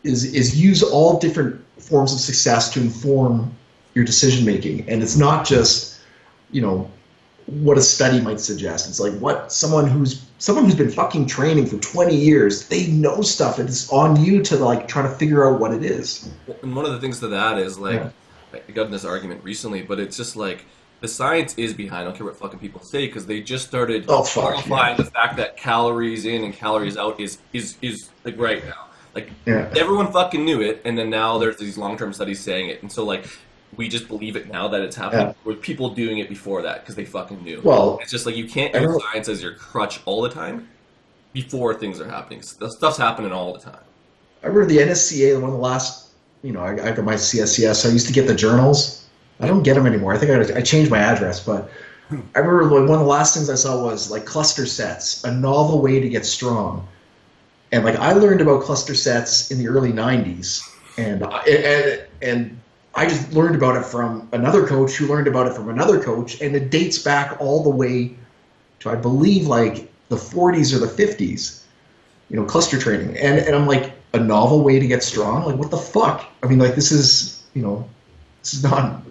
Speaker 3: Is use all different forms of success to inform your decision making, and it's not just what a study might suggest. It's like what someone who's been fucking training for 20 years, they know stuff, and it's on you to like try to figure out what it is.
Speaker 2: And one of the things to that is like I got in this argument recently, but it's just like. The science is behind. I don't care what fucking people say because they just started qualifying the fact that calories in and calories out is like right now. Like everyone fucking knew it, and then now there's these long-term studies saying it, and so like we just believe it now that it's happening. With people doing it before that because they fucking knew.
Speaker 3: Well,
Speaker 2: it's just like you can't use science as your crutch all the time before things are happening. Stuff's happening all the time.
Speaker 3: I remember the NSCA, one of the last. I got my CSCS, so I used to get the journals. I don't get them anymore. I think I changed my address, but I remember one of the last things I saw was like cluster sets, a novel way to get strong. And like I learned about cluster sets in the early 90s, and I just learned about it from another coach who learned about it from another coach, and it dates back all the way to I believe like the 40s or the 50s, cluster training. And I'm like, a novel way to get strong? Like what the fuck? I mean, like this is, This is not,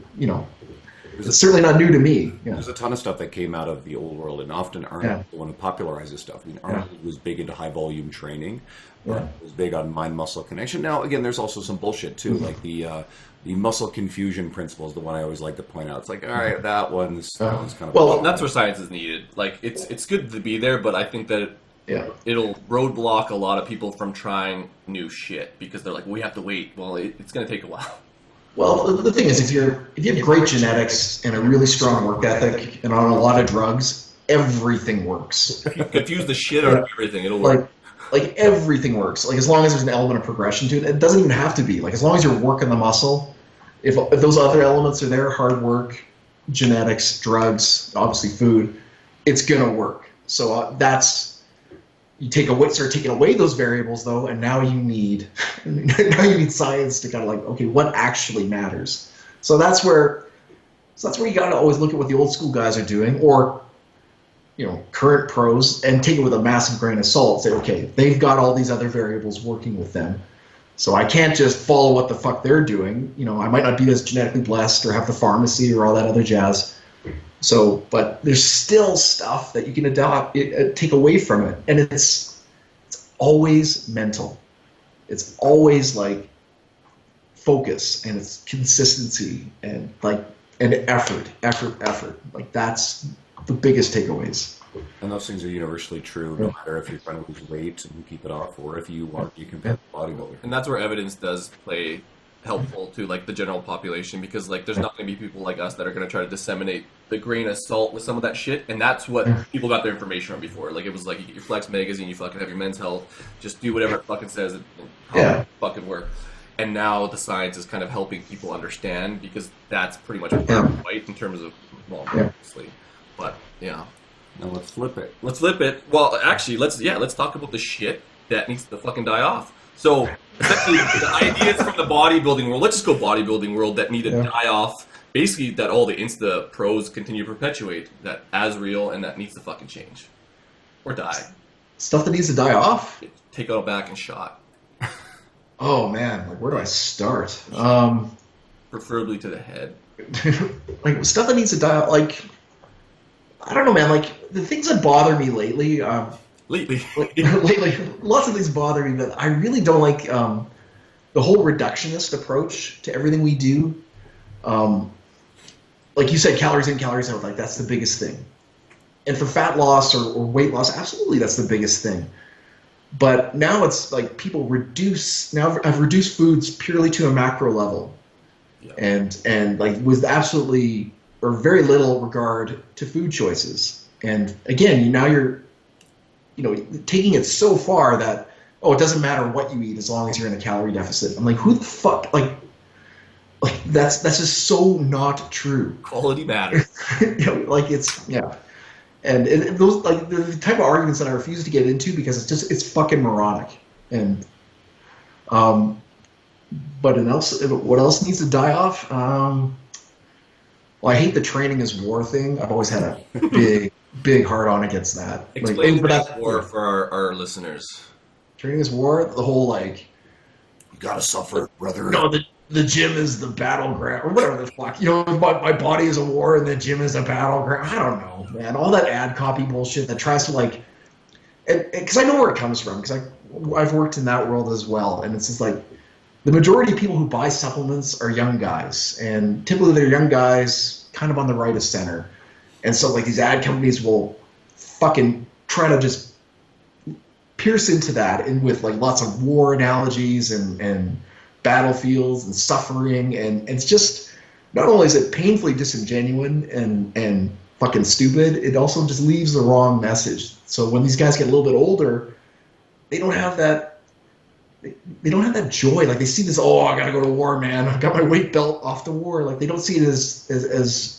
Speaker 3: it's certainly not new to me. Yeah.
Speaker 1: There's a ton of stuff that came out of the old world, and often Arnold, the one who popularizes stuff. I mean, Arnold was big into high volume training. Was big on mind muscle connection. Now, again, there's also some bullshit too, like the muscle confusion principle is the one I always like to point out. It's like, all right, that one's kind of
Speaker 2: well, that's where science is needed. Like, it's good to be there, but I think that it'll roadblock a lot of people from trying new shit because they're like, we have to wait. Well, it's going to take a while.
Speaker 3: Well, the thing is, if you have great genetics and a really strong work ethic and on a lot of drugs, everything works.
Speaker 2: If you confuse the shit out of everything, it'll work.
Speaker 3: Like everything works. Like as long as there's an element of progression to it, it doesn't even have to be. Like as long as you're working the muscle, if those other elements are there, hard work, genetics, drugs, obviously food, it's gonna work. So start taking away those variables though, and now you need science to kind of like, okay, what actually matters? So that's where you got to always look at what the old school guys are doing, or current pros, and take it with a massive grain of salt. Say, okay, they've got all these other variables working with them, so I can't just follow what the fuck they're doing. I might not be as genetically blessed or have the pharmacy or all that other jazz. So, but there's still stuff that you can take away from it, and it's always mental. It's always like focus, and it's consistency, and effort. Like that's the biggest takeaways.
Speaker 1: And those things are universally true, no matter if you're trying to lose weight and keep it off, or if you want to be a competitive bodybuilder.
Speaker 2: And that's where evidence does play helpful to like the general population, because like there's not going to be people like us that are going to try to disseminate the grain of salt with some of that shit, and that's what people got their information from before. Like it was like you get your Flex magazine, you fucking have your Men's Health, just do whatever it fucking says and how it fucking work. And now the science is kind of helping people understand, because that's pretty much right in terms of, well, obviously, but yeah.
Speaker 1: Now let's flip it.
Speaker 2: Well, actually, let's talk about the shit that needs to fucking die off. So, essentially, the ideas from the bodybuilding world, let's just go bodybuilding world, that need to die off. Basically, that all the Insta pros continue to perpetuate, that as real, and that needs to fucking change. Or die.
Speaker 3: Stuff that needs to die off?
Speaker 2: Take out a back and shot.
Speaker 3: Oh, man. Like, where do I start?
Speaker 2: Preferably to the head.
Speaker 3: Like, stuff that needs to die off, like, I don't know, man. Like, the things that bother me lately... Lately, lots of things bother me, but I really don't like the whole reductionist approach to everything we do. Like you said, calories in, calories out, like that's the biggest thing. And for fat loss or weight loss, absolutely that's the biggest thing. But now it's like people I've reduced foods purely to a macro level. Yeah. And like with absolutely or very little regard to food choices. And again, now you're taking it so far that, it doesn't matter what you eat as long as you're in a calorie deficit. I'm like, who the fuck, like that's just so not true.
Speaker 2: Quality matters.
Speaker 3: And those, like, the type of arguments that I refuse to get into, because it's fucking moronic. And, but what else needs to die off? Well, I hate the training is war thing. I've always had a big hard on against that.
Speaker 2: Explain that war for our listeners.
Speaker 3: Training is war, the whole like,
Speaker 1: you gotta suffer, brother.
Speaker 3: No, the gym is the battleground, or whatever the fuck. My body is a war and the gym is a battleground. I don't know, man. All that ad copy bullshit that tries to like, because I know where it comes from, because I've worked in that world as well, and it's just like, the majority of people who buy supplements are young guys, and typically they're young guys kind of on the right of center. And so, like, these ad companies will fucking try to just pierce into that, and with like lots of war analogies and battlefields and suffering, and it's just, not only is it painfully disingenuous and fucking stupid, it also just leaves the wrong message. So when these guys get a little bit older, they don't have that joy. Like, they see this, I gotta go to war, man. I got my weight belt off to war. Like, they don't see it as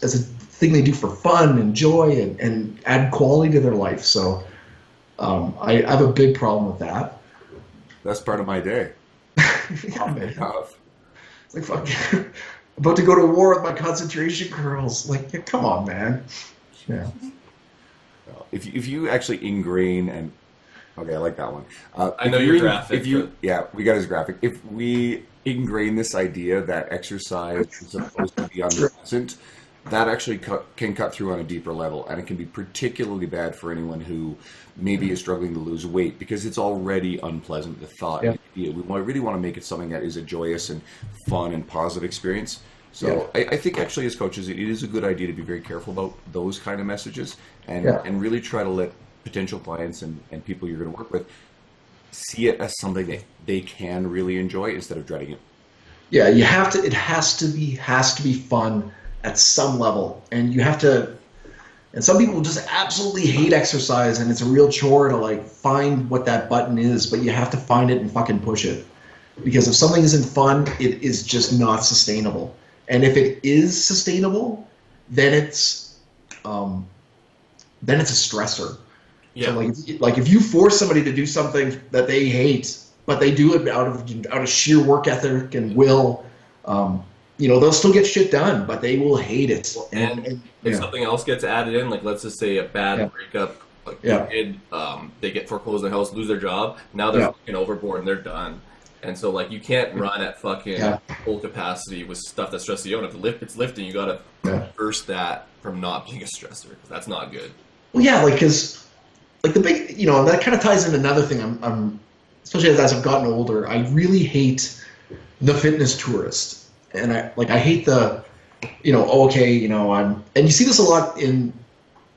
Speaker 3: a thing they do for fun and joy and add quality to their life. So I have a big problem with that.
Speaker 1: That's part of my day.
Speaker 3: Yeah, man. It's like, fuck, about to go to war with my concentration girls. Like, yeah, come on, man. Yeah.
Speaker 1: If you actually ingrain and, okay, I like that one.
Speaker 2: I know you're graphic.
Speaker 1: we got his graphic. If we ingrain this idea that exercise is supposed to be unpleasant, that actually can cut through on a deeper level, and it can be particularly bad for anyone who maybe is struggling to lose weight, because it's already unpleasant, the thought.
Speaker 3: Yeah.
Speaker 1: We really want to make it something that is a joyous and fun and positive experience. So I think actually as coaches, it is a good idea to be very careful about those kind of messages, and really try to let potential clients and people you're going to work with see it as something that they can really enjoy instead of dreading it.
Speaker 3: Yeah, you have to. It has to be fun at some level, and you have to. And some people just absolutely hate exercise, and it's a real chore to like find what that button is. But you have to find it and fucking push it, because if something isn't fun, it is just not sustainable. And if it is sustainable, then it's a stressor.
Speaker 2: Yeah.
Speaker 3: So like if you force somebody to do something that they hate, but they do it out of sheer work ethic and will, they'll still get shit done, but they will hate it.
Speaker 2: And if something else gets added in, like let's just say a bad breakup, like they get foreclosed in their house, lose their job, now they're fucking overboard and they're done. And so like you can't run at fucking full capacity with stuff that stresses you out. If it's lifting, you gotta reverse that from not being a stressor, because that's not good.
Speaker 3: Well, yeah, because like the big, that kind of ties in another thing. I'm especially as I've gotten older, I really hate the fitness tourist, and I hate the, and you see this a lot in,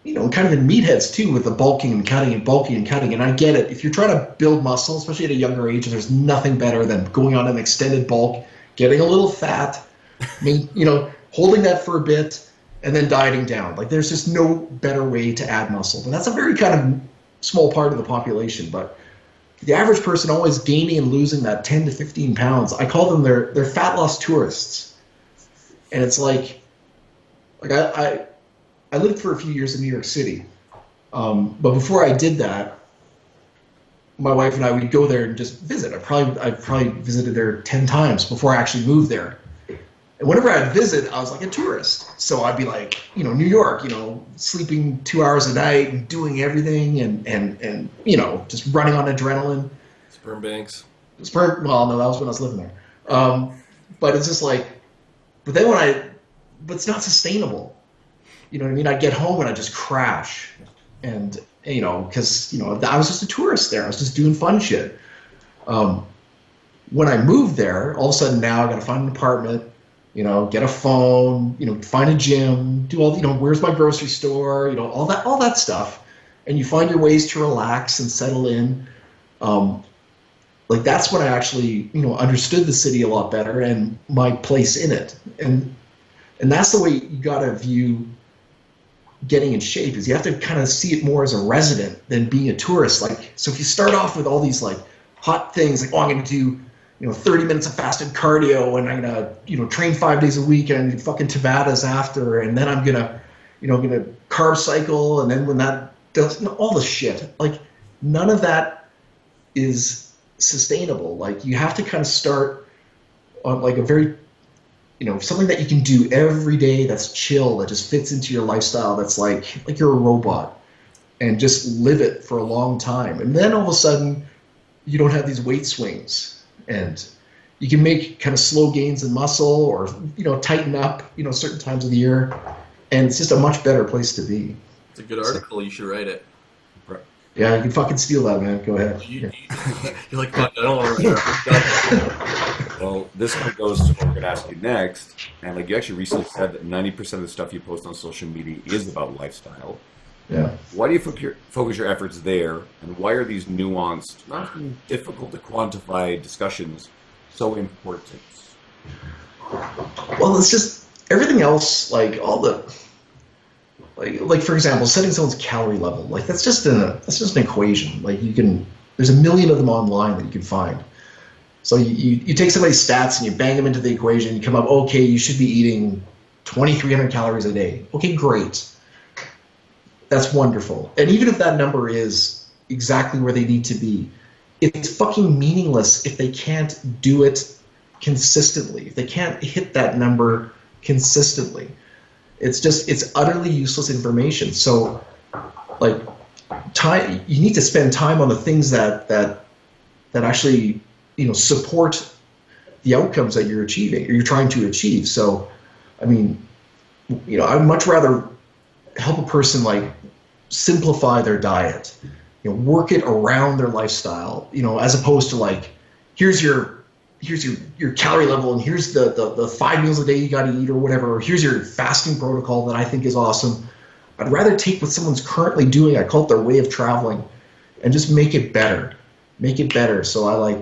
Speaker 3: kind of in meatheads too, with the bulking and cutting and bulking and cutting. And I get it. If you're trying to build muscle, especially at a younger age, there's nothing better than going on an extended bulk, getting a little fat, holding that for a bit, and then dieting down. Like there's just no better way to add muscle. But that's a very kind of small part of the population. But the average person always gaining and losing that 10 to 15 pounds, I call them they're fat loss tourists. And it's like I lived for a few years in New York City, but before I did that, my wife and I would go there and just visit. I probably visited there 10 times before I actually moved there. And whenever I'd visit, I was like a tourist. So I'd be like, New York, sleeping 2 hours a night and doing everything and just running on adrenaline.
Speaker 2: Sperm banks.
Speaker 3: Well, no, that was when I was living there. But it's just like, but it's not sustainable. You know what I mean? I'd get home and I'd just crash. And, because, I was just a tourist there. I was just doing fun shit. When I moved there, all of a sudden now I got to find an apartment, get a phone, find a gym, do all, where's my grocery store, all that stuff. And you find your ways to relax and settle in. That's when I actually, understood the city a lot better and my place in it. And that's the way you got to view getting in shape, is you have to kind of see it more as a resident than being a tourist. So if you start off with all these hot things, I'm going to do 30 minutes of fasted cardio, and I'm gonna train 5 days a week, and do fucking Tabatas after, and then I'm gonna carb cycle, and then when that does all the shit, none of that is sustainable. You have to kind of start on a very something that you can do every day that's chill, that just fits into your lifestyle, that's like you're a robot, and just live it for a long time. And then all of a sudden, you don't have these weight swings, and you can make kind of slow gains in muscle, or tighten up certain times of the year, and it's just a much better place to be.
Speaker 2: It's a good article. You should write it.
Speaker 3: Yeah, you can fucking steal that, man. Go ahead.
Speaker 2: You're like, fuck, I don't want to write it.
Speaker 1: Well, this one goes to what we're going to ask you next. And you actually recently said that 90% of the stuff you post on social media is about lifestyle.
Speaker 3: Yeah.
Speaker 1: Why do you focus your efforts there? And why are these nuanced, often difficult to quantify discussions so important?
Speaker 3: Well, it's just everything else, all the... for example, setting someone's calorie level, that's just an equation. There's a million of them online that you can find. So you take somebody's stats and you bang them into the equation, you come up, okay, you should be eating 2,300 calories a day. Okay, great. That's wonderful. And even if that number is exactly where they need to be, it's fucking meaningless if they can't do it consistently, if they can't hit that number consistently. It's utterly useless information. So, time, you need to spend time on the things that actually, support the outcomes that you're achieving, or you're trying to achieve. So, I mean, I'd much rather help a person like simplify their diet, work it around their lifestyle, as opposed to like, here's your calorie level, and here's the 5 meals a day you got to eat or whatever, or here's your fasting protocol that I think is awesome. I'd rather take what someone's currently doing, I call it their way of traveling, and just make it better. So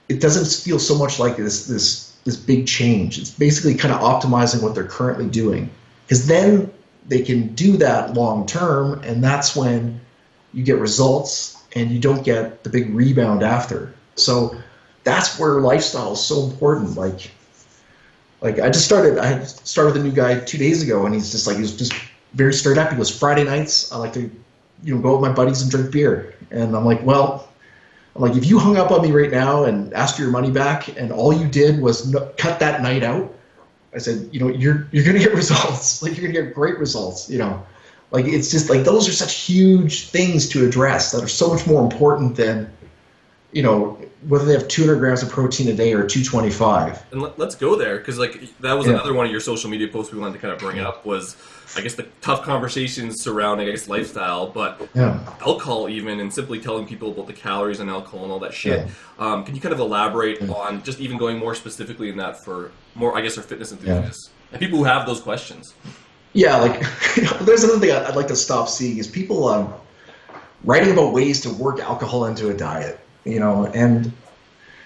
Speaker 3: it doesn't feel so much like this big change. It's basically kind of optimizing what they're currently doing, because then they can do that long term, and that's when you get results and you don't get the big rebound after. So that's where lifestyle is so important. Like I started with a new guy 2 days ago, and he was just very stirred up. He goes, Friday nights I like to go with my buddies and drink beer. And I'm like, if you hung up on me right now and asked for your money back, and all you did was cut that night out, I said, you're going to get results. Like, you're going to get great results, Like, it's just like, those are such huge things to address that are so much more important than, whether they have 200 grams of protein a day or 225.
Speaker 2: And let's go there, because that was another one of your social media posts we wanted to kind of bring up was, I guess, the tough conversations surrounding, lifestyle, but alcohol even, and simply telling people about the calories and alcohol and all that shit. Yeah. Can you kind of elaborate on just even going more specifically in that for more, our fitness enthusiasts and people who have those questions? Yeah,
Speaker 3: there's another thing I'd like to stop seeing is people writing about ways to work alcohol into a diet, and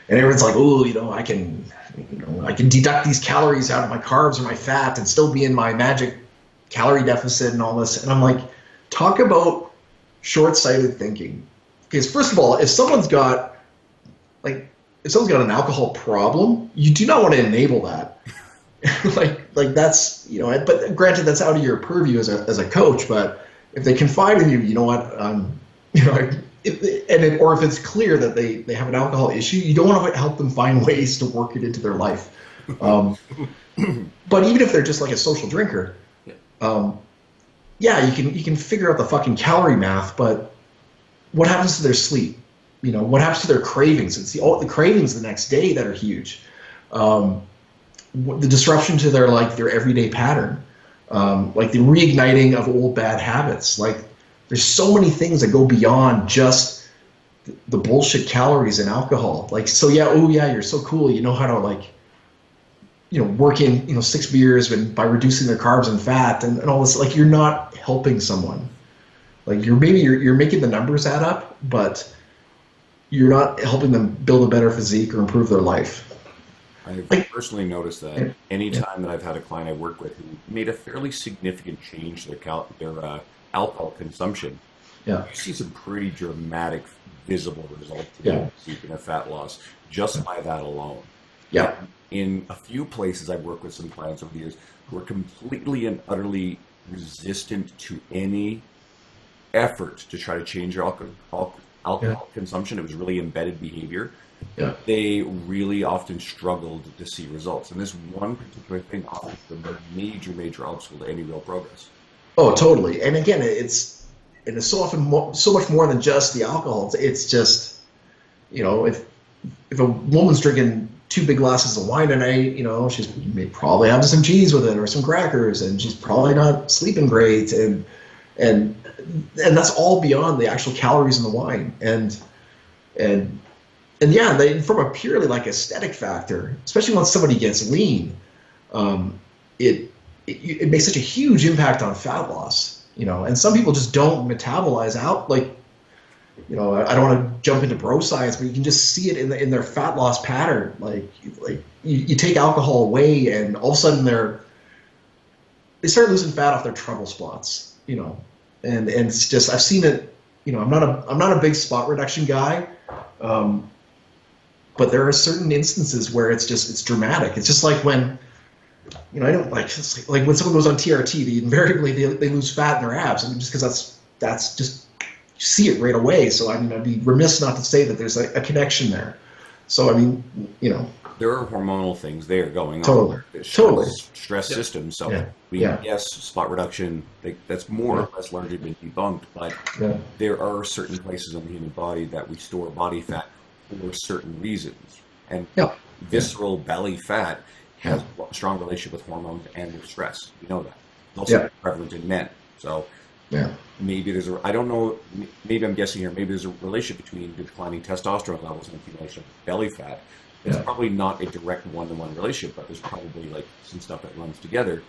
Speaker 3: everyone's like, oh, I can deduct these calories out of my carbs or my fat and still be in my magic calorie deficit and all this. And I'm like, talk about short-sighted thinking. Because first of all, if someone's got an alcohol problem, you do not want to enable that. That's, but granted, that's out of your purview as a coach. But if they confide in you, or if it's clear that they have an alcohol issue, you don't want to help them find ways to work it into their life. But even if they're just like a social drinker, you can figure out the fucking calorie math, but what happens to their sleep? What happens to their cravings? It's the cravings the next day that are huge. The disruption to their everyday pattern, the reigniting of old bad habits. There's so many things that go beyond just the bullshit calories and alcohol. You're so cool. You know how to work in 6 beers by reducing their carbs and fat and all this. You're not helping someone. You're making the numbers add up, but you're not helping them build a better physique or improve their life.
Speaker 1: I've personally noticed that anytime that I've had a client I work with who made a fairly significant change to their alcohol consumption, you see some pretty dramatic, visible results in their fat loss just by that alone. Yeah. In a few places I've worked with some clients over the years who are completely and utterly resistant to any effort to try to change their alcohol consumption. It was really embedded behavior. Yeah. They really often struggled to see results. And this one particular thing offers a major obstacle to any real progress.
Speaker 3: Oh, totally. And again, it's so often so much more than just the alcohol. It's just, if a woman's drinking 2 big glasses of wine a night, she's may probably having some cheese with it or some crackers, and she's probably not sleeping great, and that's all beyond the actual calories in the wine. And from a purely aesthetic factor, especially once somebody gets lean, it makes such a huge impact on fat loss, and some people just don't metabolize out. I don't want to jump into bro science, but you can just see it in their fat loss pattern. You take alcohol away, and all of a sudden they start losing fat off their trouble spots, and it's just, I've seen it. I'm not a big spot reduction guy, but there are certain instances where it's dramatic. It's just like when, I don't it's like when someone goes on TRT, invariably they lose fat in their abs, just because that's just, you see it right away. So I'd be remiss not to say that there's a connection there. So
Speaker 1: there are hormonal things there going
Speaker 3: on. Totally.
Speaker 1: Stress systems. So yes, spot reduction, that's more or less largely been debunked, but there are certain places in the human body that we store body fat for certain reasons. And visceral belly fat has a strong relationship with hormones and with stress. You know that. It's also prevalent in men. So maybe there's I don't know, maybe I'm guessing here, maybe there's a relationship between declining testosterone levels and accumulation of belly fat. It's probably not a direct one-to-one relationship, but there's probably like some stuff that runs together.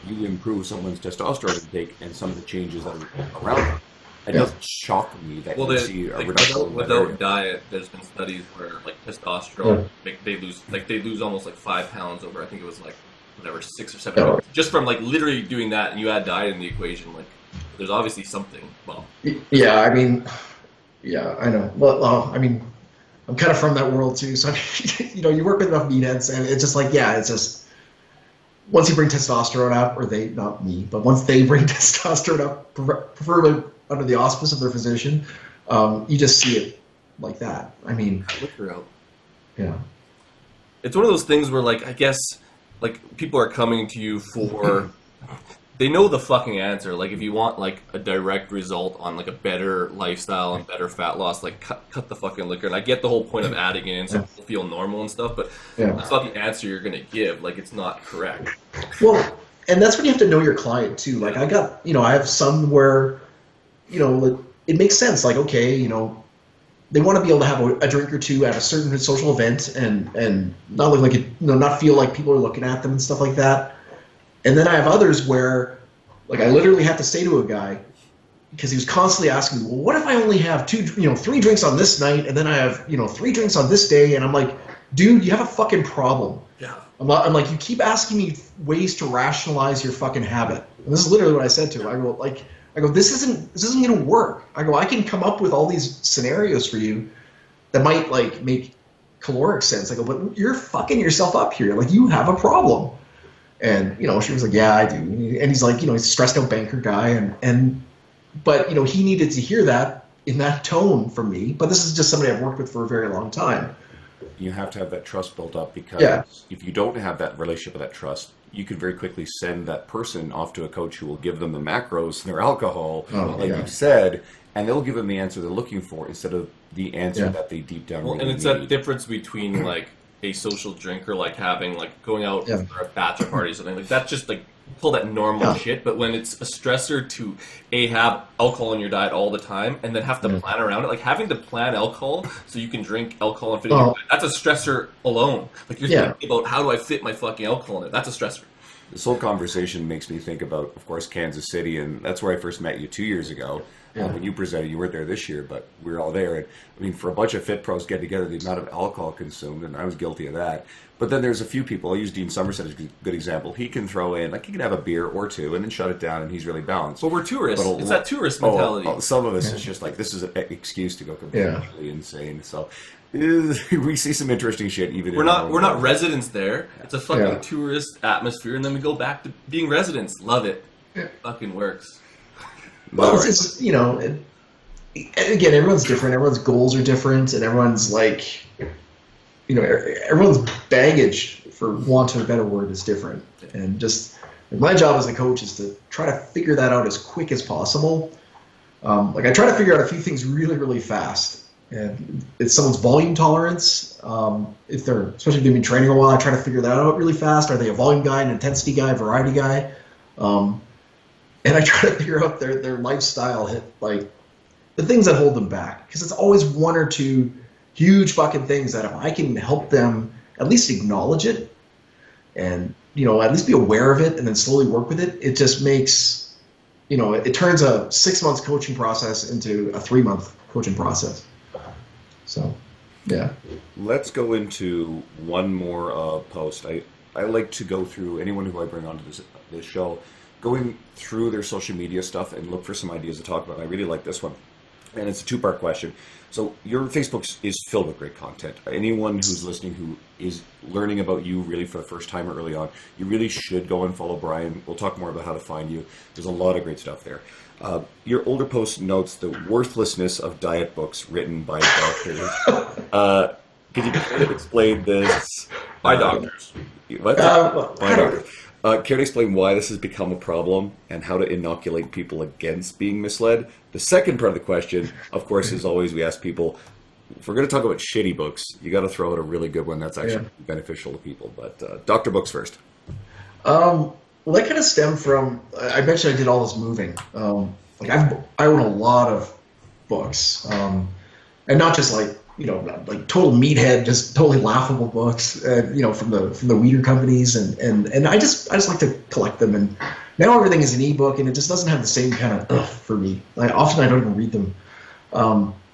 Speaker 1: You improve someone's testosterone intake and some of the changes that are around it. It doesn't shock me that you see a reduction
Speaker 2: without diet. There's been studies where like testosterone, they lose almost like 5 pounds over. I think it was like whatever 6 or 7 pounds just from like literally doing that. And you add diet in the equation, like there's obviously something. Well,
Speaker 3: yeah, I mean, yeah, I know. Well, I mean, I'm kind of from that world too. So you know, you work with enough meatheads, and it's just like, it's just. Once you bring testosterone up, or they, not me, but once they bring testosterone up, preferably under the auspice of their physician, you just see it like that. I mean, yeah.
Speaker 2: It's one of those things where, like, I guess, like, people are coming to you for, they know the fucking answer. Like, if you want, like, a direct result on, like, a better lifestyle and better fat loss, like, cut the fucking liquor. And I get the whole point of adding it in so people feel normal and stuff, but that's not the answer you're going to give. Like, it's not correct.
Speaker 3: Well, and that's when you have to know your client, too. Like, I got, you know, I have some where, you know, like, it makes sense. Like, okay, you know, they want to be able to have a drink or two at a certain social event and not look like it, you know, not feel like people are looking at them and stuff like that. And then I have others where, like, I literally have to say to a guy, because he was constantly asking me, well, what if I only have 3 drinks on this night, and then I have, 3 drinks on this day? And I'm like, dude, you have a fucking problem.
Speaker 2: Yeah.
Speaker 3: I'm like, you keep asking me ways to rationalize your fucking habit. And this is literally what I said to him. I go, this isn't going to work. I go, I can come up with all these scenarios for you that might, like, make caloric sense. I go, but you're fucking yourself up here. Like, you have a problem. And, she was like, yeah, I do. And he's like, he's a stressed out banker guy. But, he needed to hear that in that tone from me. But this is just somebody I've worked with for a very long time.
Speaker 1: You have to have that trust built up, because if you don't have that relationship with that trust, you could very quickly send that person off to a coach who will give them the macros and their alcohol, you said, and they'll give them the answer they're looking for instead of the answer that they deep down really
Speaker 2: and it's
Speaker 1: need.
Speaker 2: that difference between, like, a social drink or, like, having, like, going out for a bachelor party or something. Like, that's just, like, pull that normal shit. But when it's a stressor to, have alcohol in your diet all the time and then have to plan around it, like, having to plan alcohol so you can drink alcohol and fit in your diet, that's a stressor alone. Like, you're thinking about, how do I fit my fucking alcohol in it? That's a stressor.
Speaker 1: This whole conversation makes me think about, of course, Kansas City, and that's where I first met you 2 years ago. When you presented, you weren't there this year, but we were all there. And I mean, for a bunch of fit pros get together, the amount of alcohol consumed, and I was guilty of that. But then there's a few people. I'll use Dean Somerset as a good example. He can throw in, like, he can have a beer or two and then shut it down, and he's really balanced.
Speaker 2: Well, we're tourists. It's that tourist mentality.
Speaker 1: Some of us, it's just like, this is an excuse to go completely insane. So we see some interesting shit. Even
Speaker 2: we're not residents there. It's a fucking tourist atmosphere, and then we go back to being residents. Love it. Fucking works.
Speaker 3: Well, it's again, everyone's different. Everyone's goals are different, and everyone's, like, everyone's baggage, for want of a better word, is different. And just, my job as a coach is to try to figure that out as quick as possible. Like, I try to figure out a few things really, really fast. And it's someone's volume tolerance. If they're, especially doing training a while, I try to figure that out really fast. Are they a volume guy, an intensity guy, variety guy? And I try to figure out their lifestyle, like, the things that hold them back. Because it's always one or two huge fucking things that if I can help them at least acknowledge it and, at least be aware of it and then slowly work with it, it just makes, it turns a 6 months coaching process into a 3-month coaching process. So, yeah.
Speaker 1: Let's go into one more post. I like to go through anyone who I bring onto this show, going through their social media stuff and look for some ideas to talk about. I really like this one. And it's a 2-part question. So your Facebook is filled with great content. Anyone who's listening who is learning about you really for the first time or early on, you really should go and follow Bryan. We'll talk more about how to find you. There's a lot of great stuff there. Your older post notes the worthlessness of diet books written by doctors. Could you explain this?
Speaker 2: By doctors.
Speaker 1: What? By doctors. Care to explain why this has become a problem and how to inoculate people against being misled? The second part of the question, of course, is always we ask people, if we're going to talk about shitty books, you got to throw out a really good one that's actually beneficial to people. But doctor books first.
Speaker 3: Well, that kind of stemmed from, I mentioned I did all this moving. Like I own a lot of books, and not just like, you know, like total meathead, just totally laughable books, you know, from the weeder companies, and I just like to collect them. And now everything is an ebook, and it just doesn't have the same kind of for me. Like often I don't even read them.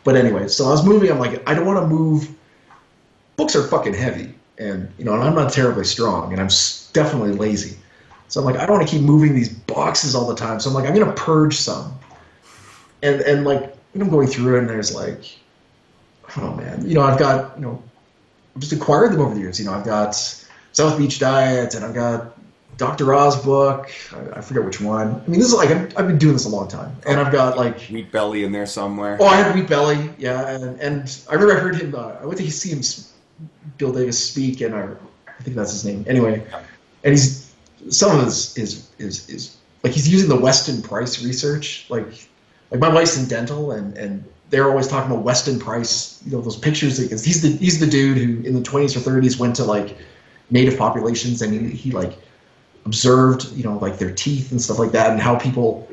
Speaker 3: But anyway, so I was moving. I'm like, I don't want to move. Books are fucking heavy, and you know, and I'm not terribly strong, and I'm definitely lazy. So I'm like, I don't want to keep moving these boxes all the time. So I'm like, I'm gonna purge some, and like, I'm going through it, and there's like, oh man, you know, I've got, you know, I've just acquired them over the years. You know, I've got South Beach Diet, and I've got Dr. Oz book. I forget which one. I mean, this is like, I've been doing this a long time, and I've got like
Speaker 1: Wheat Belly in there somewhere.
Speaker 3: Oh, I had Wheat Belly, yeah, and I remember I heard him. I went to see him, Bill Davis speak, and I think that's his name. Anyway, and he's some of his is like he's using the Weston Price research. Like my wife's in dental, and they're always talking about Weston Price. You know, those pictures, because he's the dude who in the 20s or 30s went to like native populations, and he like observed, you know, like their teeth and stuff like that, and how people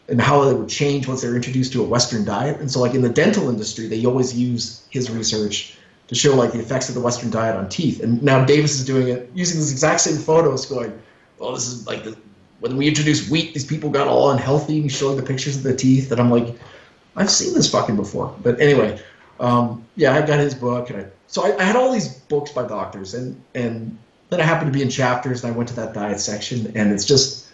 Speaker 3: and how they would change once they were introduced to a Western diet. And so like in the dental industry, they always use his research to show like the effects of the Western diet on teeth. And now Davis is doing it using this exact same photos, going, well, this is like when we introduced wheat, these people got all unhealthy, and he's showing the pictures of the teeth, and I'm like, I've seen this fucking before. But anyway, yeah, I got his book, and I had all these books by doctors, and then I happened to be in chapters, and I went to that diet section, and it's just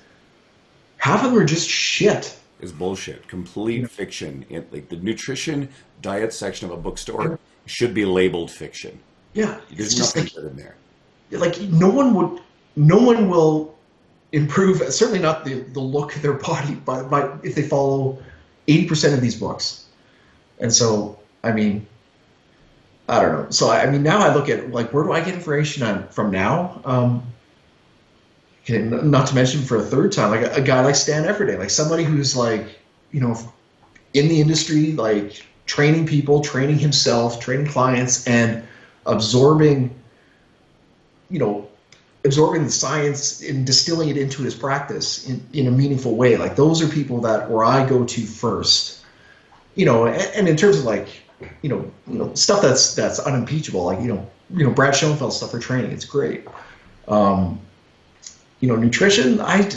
Speaker 3: half of them are just shit.
Speaker 1: Is bullshit, complete fiction. Like the nutrition diet section of a bookstore should be labeled fiction.
Speaker 3: Yeah,
Speaker 1: there's nothing good in there.
Speaker 3: Like no one will improve, certainly not the look of their body, by if they follow 80% of these books. And so, I mean, I don't know. So I mean, now I look at like, where do I get information from now? Not to mention for a third time, like a guy like Stan Everday, like somebody who's like, you know, in the industry, like training people, training himself, training clients, and absorbing the science and distilling it into his practice in a meaningful way. Like those are people where I go to first, you know, and in terms of like, you know, stuff that's unimpeachable, like, you know, Brad Schoenfeld's stuff for training, it's great. You know, nutrition, I've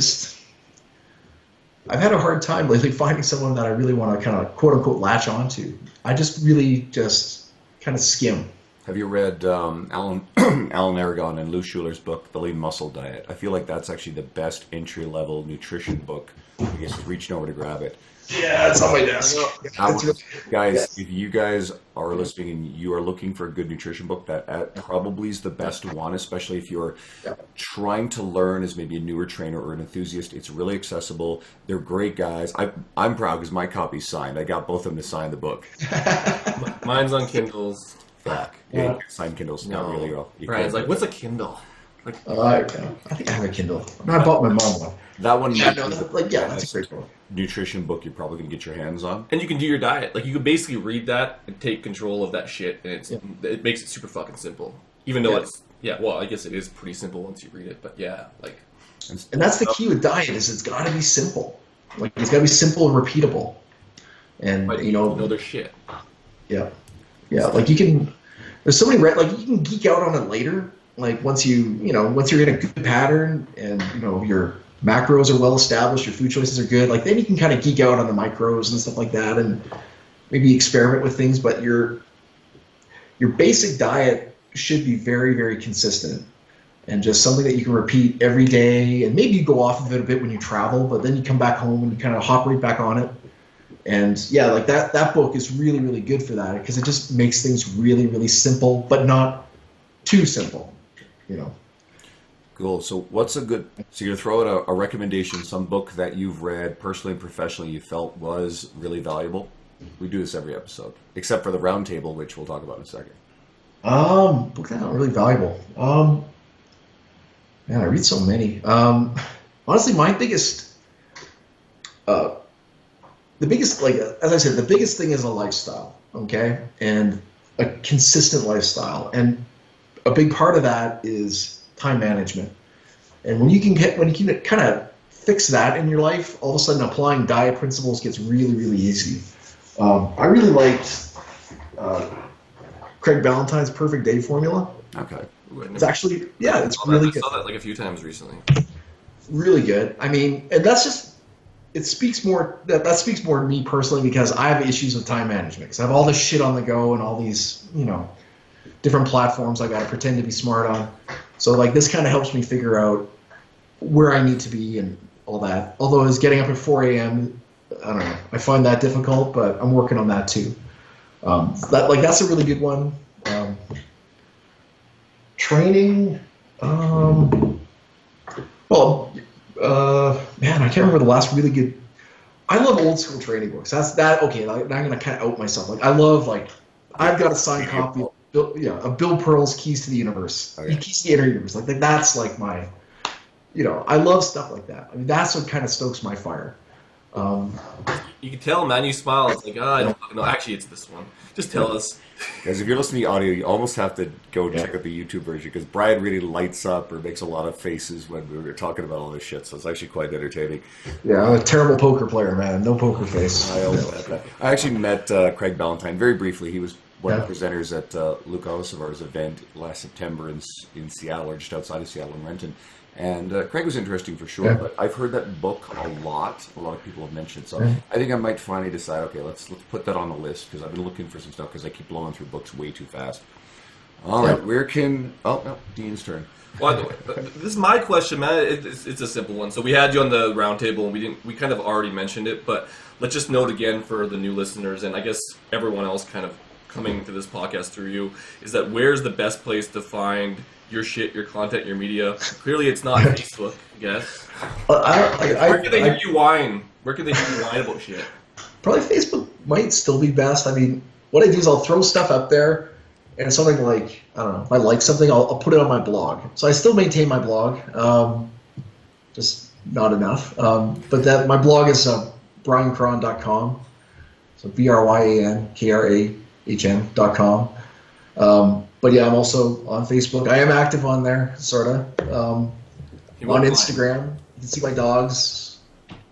Speaker 3: had a hard time lately finding someone that I really want to kind of quote unquote latch onto. I just really just kind of skim.
Speaker 1: Have you read Alan Aragon and Lou Schuler's book, The Lean Muscle Diet? I feel like that's actually the best entry-level nutrition book. I guess reaching over to grab it.
Speaker 3: Yeah, it's on my desk.
Speaker 1: Guys, if you guys are listening and you are looking for a good nutrition book, that probably is the best one, especially if you're trying to learn as maybe a newer trainer or an enthusiast. It's really accessible. They're great guys. I'm proud because my copy's signed. I got both of them to sign the book.
Speaker 2: Mine's on Kindles.
Speaker 1: Fuck. Yeah, you can sign Kindles. Not really well.
Speaker 2: Brian's like, what's a Kindle? Like,
Speaker 3: I think I have a Kindle. I bought my mom one.
Speaker 1: That one,
Speaker 3: that's a great book.
Speaker 1: Nutrition book you're probably going to get your hands on.
Speaker 2: And you can do your diet. Like, you can basically read that and take control of that shit, and it makes it super fucking simple. Even though well, I guess it is pretty simple once you read it, but yeah, like.
Speaker 3: And that's the key with diet, is it's got to be simple. Like, it's got to be simple and repeatable. And,
Speaker 2: but
Speaker 3: you know
Speaker 2: their shit.
Speaker 3: Yeah. Yeah, like there's so many, like you can geek out on it later. Like once you're in a good pattern and, you know, your macros are well established, your food choices are good, like then you can kind of geek out on the micros and stuff like that and maybe experiment with things, but your basic diet should be very, very consistent and just something that you can repeat every day. And maybe you go off of it a bit when you travel, but then you come back home and you kind of hop right back on it. And yeah, like that book is really, really good for that because it just makes things really, really simple, but not too simple, you know.
Speaker 1: Cool. So you're going to throw out a recommendation, some book that you've read personally and professionally you felt was really valuable? We do this every episode, except for the roundtable, which we'll talk about in a second.
Speaker 3: Book that's not really valuable. Man, I read so many. Honestly, my biggest, like, as I said, the biggest thing is a lifestyle, okay? And a consistent lifestyle, and a big part of that is time management. And when you can kind of fix that in your life, all of a sudden applying diet principles gets really, really easy. I really liked Craig Ballantyne's Perfect Day Formula.
Speaker 1: Okay.
Speaker 3: It's actually, yeah, it's really good.
Speaker 2: I saw that like a few times recently.
Speaker 3: Really good. I mean, and that's just, it speaks more, that speaks more to me personally, because I have issues with time management, because I have all this shit on the go and all these, you know, different platforms I got to pretend to be smart on. So like this kind of helps me figure out where I need to be and all that. Although it's getting up at 4 a.m., I don't know, I find that difficult, but I'm working on that too. That's a really good one. Training, man, I can't remember the last really good. I love old school training books. Okay, now I'm gonna kind of out myself. Like I love, like, I've got a signed copy of Bill Pearl's Keys to the Universe.
Speaker 1: Okay.
Speaker 3: Keys to the Inner Universe. Like that's like my, you know, I love stuff like that. I mean, that's what kind of stokes my fire.
Speaker 2: You can tell, man. You smile. It's like, I don't fucking know. Actually, it's this one. Just tell us.
Speaker 1: Guys, if you're listening to the audio, you almost have to go check out the YouTube version, because Bryan really lights up or makes a lot of faces when we were talking about all this shit, so it's actually quite entertaining.
Speaker 3: Yeah, I'm a terrible poker player, man. No poker face.
Speaker 1: I actually met Craig Ballantyne very briefly. He was one of the presenters at Luke Osavar's event last September in Seattle, or just outside of Seattle in Renton. And Craig was interesting for sure, but I've heard that book a lot. A lot of people have mentioned, so I think I might finally decide, okay, let's put that on the list, because I've been looking for some stuff, because I keep blowing through books way too fast. All right, no, Dean's turn.
Speaker 2: Well, this is my question, man. It's a simple one. So we had you on the roundtable, and we kind of already mentioned it, but let's just note again for the new listeners, and I guess everyone else kind of coming to this podcast through you, is that where's the best place to find your shit, your content, your media? Clearly, it's not Facebook, I guess. Where can they hear you whine? Where can they hear you whine about shit?
Speaker 3: Probably Facebook might still be best. I mean, what I do is I'll throw stuff up there, and something like, I don't know, if I like something, I'll put it on my blog. So I still maintain my blog, just not enough. But my blog is bryankrahn.com. So BRYANKRAHN.com. But yeah, I'm also on Facebook. I am active on there, sort of. On Instagram, you can see my dogs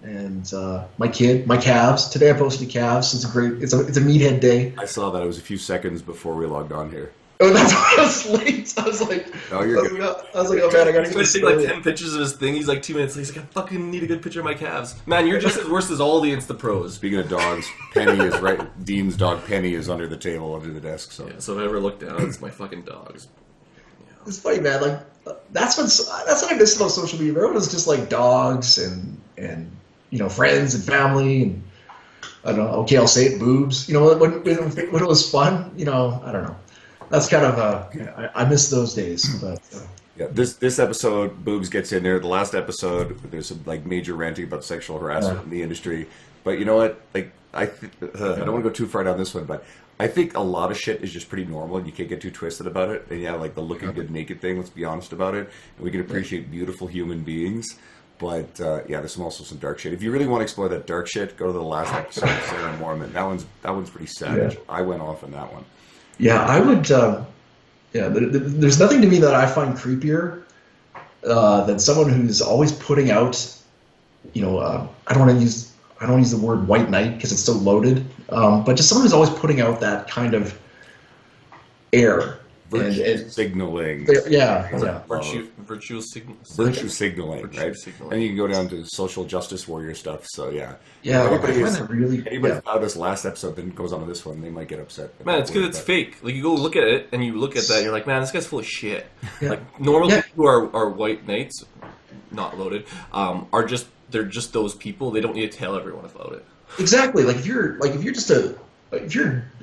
Speaker 3: and my calves. Today I posted calves. It's a meathead day.
Speaker 1: I saw that. It was a few seconds before we logged on here.
Speaker 3: Oh, that's why I was late. I was like,
Speaker 1: oh, you're good.
Speaker 3: I was like, oh man, I gotta
Speaker 2: He's going to take like 10 pictures of his thing. He's like 2 minutes late. He's like, I fucking need a good picture of my calves. Man, you're just as worse as all the Insta pros.
Speaker 1: Speaking of dogs, Penny is right. Dean's dog Penny is under the table, under the desk. So,
Speaker 2: yeah, so if I ever look down, it's my fucking dogs. Yeah.
Speaker 3: It's funny, man. Like that's what I miss about social media. Everyone was just like dogs and you know, friends and family, and I don't know. Okay, I'll say it, boobs. You know, when it was fun. You know, I don't know. That's kind of I miss those days. But
Speaker 1: yeah, this episode, boobs gets in there. The last episode, there's some like major ranting about sexual harassment in the industry. But you know what? Like I don't want to go too far down this one, but I think a lot of shit is just pretty normal, and you can't get too twisted about it. And yeah, like the looking good naked thing. Let's be honest about it. And we can appreciate beautiful human beings. But yeah, there's also some dark shit. If you really want to explore that dark shit, go to the last episode of Sarah Mormon. That one's pretty savage. Yeah. I went off on that one.
Speaker 3: Yeah, I would. There's nothing to me that I find creepier than someone who's always putting out. You know, I don't want to use the word white knight because it's so loaded. But just someone who's always putting out that kind of air.
Speaker 1: Virtue signaling.
Speaker 2: Virtue signaling,
Speaker 1: right? And you can go down to social justice warrior stuff. So yeah.
Speaker 3: Yeah,
Speaker 1: anybody
Speaker 3: yeah.
Speaker 1: found this last episode then goes on to this one, they might get upset.
Speaker 2: Man, it's because it's fake. Like you go look at it and you look at that, and you're like, man, this guy's full of shit. Yeah. Like normal people who are white knights, not loaded, they're just those people. They don't need to tell everyone about it.
Speaker 3: Exactly. Like if you're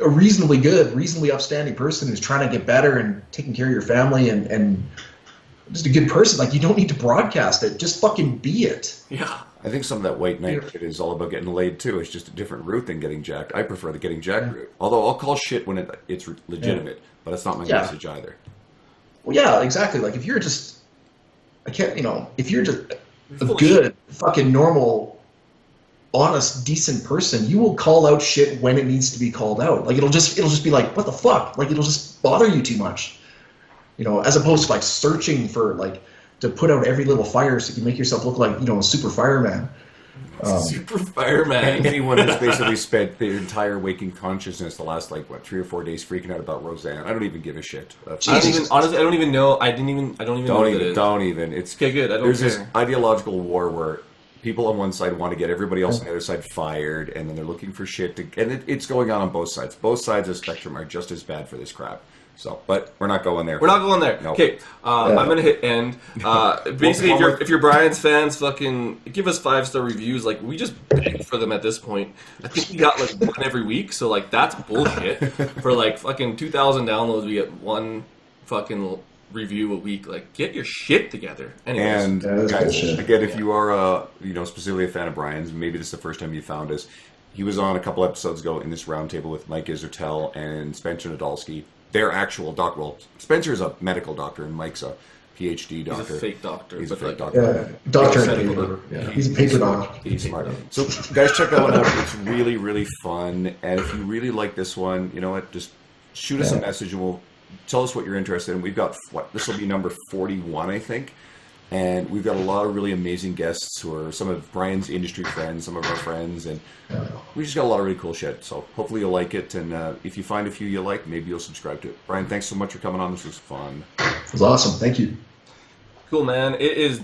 Speaker 3: a reasonably good, reasonably upstanding person who's trying to get better and taking care of your family and just a good person, like you don't need to broadcast it. Just fucking be it.
Speaker 2: Yeah.
Speaker 1: I think some of that white knight shit is all about getting laid too. It's just a different route than getting jacked. I prefer the getting jacked route. Although I'll call shit when it's legitimate, but that's not my message either.
Speaker 3: Well, yeah, exactly. Like if you're just, if you're just a good fucking normal honest, decent person, you will call out shit when it needs to be called out. Like it'll just be like, what the fuck? Like it'll just bother you too much, you know, as opposed to like searching for like to put out every little fire so you can make yourself look like, you know, a super fireman.
Speaker 2: Super fireman.
Speaker 1: Anyone who's basically spent their entire waking consciousness the last 3 or 4 days freaking out about Roseanne. I don't even give a shit.
Speaker 2: Honestly, I don't even know. I don't even know what it is.
Speaker 1: Don't even. It's
Speaker 2: okay. Good.
Speaker 1: There's this ideological war where people on one side want to get everybody else on the other side fired, and then they're looking for shit and it's going on both sides. Both sides of the spectrum are just as bad for this crap. So, but we're not going there.
Speaker 2: We're not going there.
Speaker 1: Nope.
Speaker 2: Okay, I'm gonna hit end. Basically, if you're Brian's fans, fucking give us 5-star reviews. Like we just beg for them at this point. I think we got like one every week, so like that's bullshit. For like fucking 2,000 downloads, we get one fucking review a week. Like get your shit together. Anyways.
Speaker 1: And guys, again, if you are specifically a fan of Brian's, maybe this is the first time you found us. He was on a couple episodes ago in this roundtable with Mike Isertel and Spencer Nadolski. They're actual doc. Well, Spencer's a medical doctor and Mike's a PhD doctor.
Speaker 2: He's a fake doctor.
Speaker 1: He's a fake doctor.
Speaker 3: Yeah, doctor and paper. Yeah. He's a paper doctor.
Speaker 1: He's smart. So, guys, check that one out. It's really, really fun. And if you really like this one, you know what? Just shoot us a message and we'll tell us what you're interested in. We've got this will be number 41, I think. And we've got a lot of really amazing guests who are some of Brian's industry friends, some of our friends, and we just got a lot of really cool shit. So hopefully you'll like it, and if you find a few you like, maybe you'll subscribe to it. Brian, thanks so much for coming on. This was fun.
Speaker 3: It was awesome. Thank you.
Speaker 2: Cool, man. It is